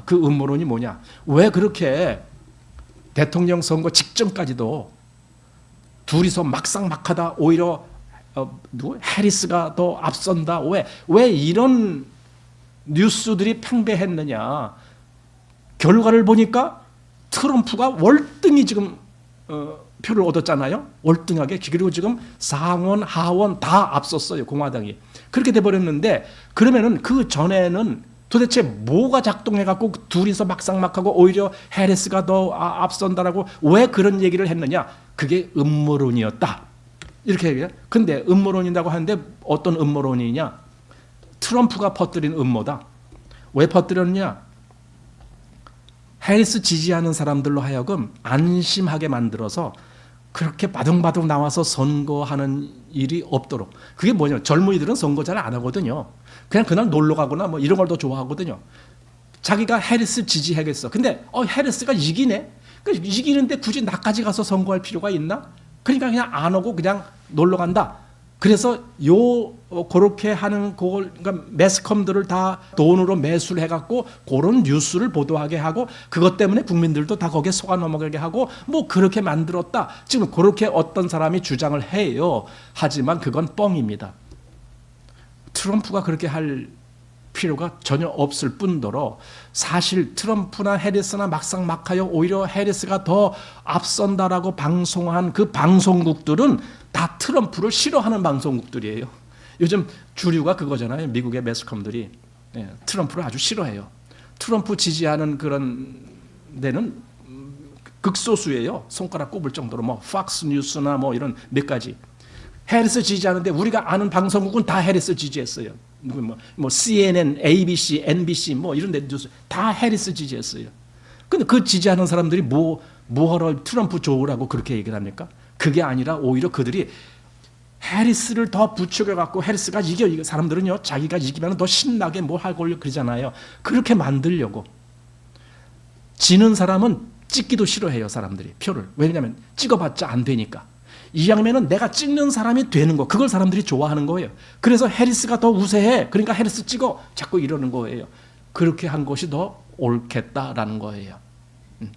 그 음모론이 뭐냐? 왜 그렇게 대통령 선거 직전까지도 둘이서 막상막하다, 오히려 해리스가 더 앞선다. 왜 이런 뉴스들이 팽배했느냐? 결과를 보니까 트럼프가 월등히 지금 표를 얻었잖아요. 월등하게. 그리고 지금 상원, 하원 다 앞섰어요. 공화당이. 그렇게 돼버렸는데, 그러면은 그 전에는 도대체 뭐가 작동해갖고 둘이서 막상막하고 오히려 해리스가 더 앞선다라고 왜 그런 얘기를 했느냐? 그게 음모론이었다. 이렇게 얘기해요. 근데 음모론이라고 하는데 어떤 음모론이냐? 트럼프가 퍼뜨린 음모다. 왜 퍼뜨렸냐? 해리스 지지하는 사람들로 하여금 안심하게 만들어서 그렇게 바둥바둥 나와서 선거하는 일이 없도록. 그게 뭐냐? 젊은이들은 선거 잘 안 하거든요. 그냥 그날 놀러 가거나 뭐 이런 걸 더 좋아하거든요. 자기가 해리스 지지하겠어. 근데 해리스가 이기네. 이기는데 굳이 나까지 가서 선거할 필요가 있나? 그러니까 그냥 안 오고 그냥 놀러 간다. 그래서 그렇게 하는 그걸 그러니까 매스컴들을 다 돈으로 매수를 해갖고 그런 뉴스를 보도하게 하고 그것 때문에 국민들도 다 거기에 속아 넘어가게 하고 뭐 그렇게 만들었다. 지금 그렇게 어떤 사람이 주장을 해요. 하지만 그건 뻥입니다. 트럼프가 그렇게 할 필요가 전혀 없을 뿐더러 사실 트럼프나 해리스나 막상 막하여 오히려 해리스가 더 앞선다라고 방송한 그 방송국들은 다 트럼프를 싫어하는 방송국들이에요. 요즘 주류가 그거잖아요. 미국의 매스컴들이 트럼프를 아주 싫어해요. 트럼프 지지하는 그런 데는 극소수예요. 손가락 꼽을 정도로 뭐 팍스 뉴스나 뭐 이런 몇 가지. 해리스 지지하는데 우리가 아는 방송국은 다 해리스 지지했어요. 뭐 CNN, ABC, NBC 뭐 이런 데 뉴스 다 해리스 지지했어요. 근데 그 지지하는 사람들이 뭐하러 트럼프 좋으라고 그렇게 얘기를 합니까? 그게 아니라 오히려 그들이 해리스를 더 부추겨 갖고 해리스가 이겨 사람들은요 자기가 이기면 더 신나게 뭘 하고 그러잖아요. 그렇게 만들려고. 지는 사람은 찍기도 싫어해요. 사람들이 표를. 왜냐하면 찍어봤자 안 되니까. 이왕이면은 내가 찍는 사람이 되는 거, 그걸 사람들이 좋아하는 거예요. 그래서 해리스가 더 우세해. 그러니까 해리스 찍어. 자꾸 이러는 거예요. 그렇게 한 것이 더 옳겠다라는 거예요.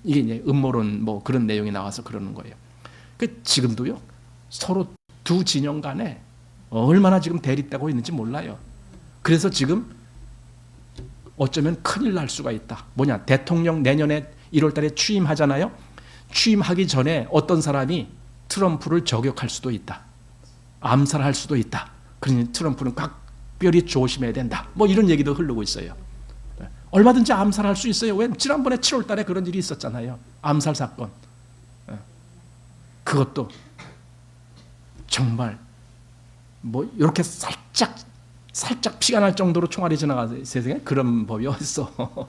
이게 이제 음모론 뭐 그런 내용이 나와서 그러는 거예요. 그 지금도요 서로 두 진영 간에 얼마나 지금 대립되고 있는지 몰라요. 그래서 지금 어쩌면 큰일 날 수가 있다. 뭐냐, 대통령 내년에 1월달에 취임하잖아요. 취임하기 전에 어떤 사람이 트럼프를 저격할 수도 있다. 암살할 수도 있다. 그러니 트럼프는 각별히 조심해야 된다. 뭐 이런 얘기도 흐르고 있어요. 얼마든지 암살할 수 있어요. 왜? 지난번에 7월 달에 그런 일이 있었잖아요. 암살 사건. 그것도 정말 뭐 이렇게 살짝 피가 날 정도로 총알이 지나가서 세상에 그런 법이 어딨어.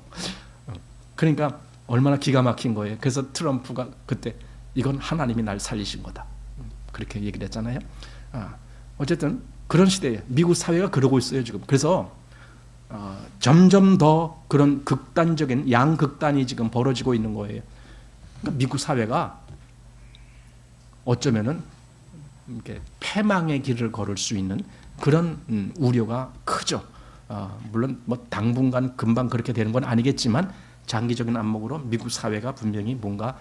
그러니까 얼마나 기가 막힌 거예요. 그래서 트럼프가 그때 이건 하나님이 날 살리신 거다. 그렇게 얘기를 했잖아요. 어쨌든 그런 시대에 미국 사회가 그러고 있어요 지금. 그래서 점점 더 그런 극단적인 양극단이 지금 벌어지고 있는 거예요. 그러니까 미국 사회가 어쩌면은 이렇게 패망의 길을 걸을 수 있는 그런 우려가 크죠. 물론 뭐 당분간 금방 그렇게 되는 건 아니겠지만 장기적인 안목으로 미국 사회가 분명히 뭔가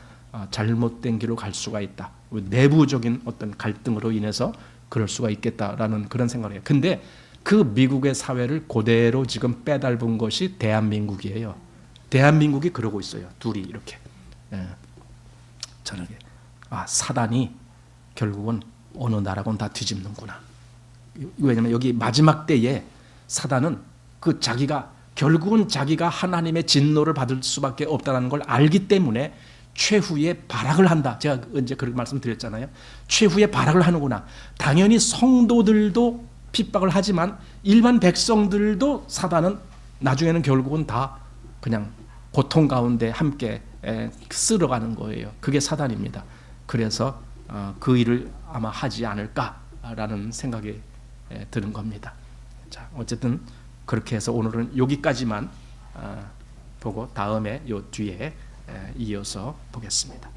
잘못된 길로 갈 수가 있다. 내부적인 어떤 갈등으로 인해서 그럴 수가 있겠다라는 그런 생각을 해요. 근데 그 미국의 사회를 그대로 지금 빼닮은 것이 대한민국이에요. 대한민국이 그러고 있어요. 둘이 이렇게. 저는 사단이 결국은 어느 나라건 다 뒤집는구나. 왜냐하면 여기 마지막 때에 사단은 그 결국은 자기가 하나님의 진노를 받을 수밖에 없다는 걸 알기 때문에 최후의 발악을 한다. 제가 언제 그렇게 말씀드렸잖아요. 최후의 발악을 하는구나. 당연히 성도들도 핍박을 하지만 일반 백성들도 사단은 나중에는 결국은 다 그냥 고통 가운데 함께 쓸어가는 거예요. 그게 사단입니다. 그래서 그 일을 아마 하지 않을까라는 생각이 드는 겁니다. 자, 어쨌든 그렇게 해서 오늘은 여기까지만 보고 다음에 요 뒤에 이어서 보겠습니다.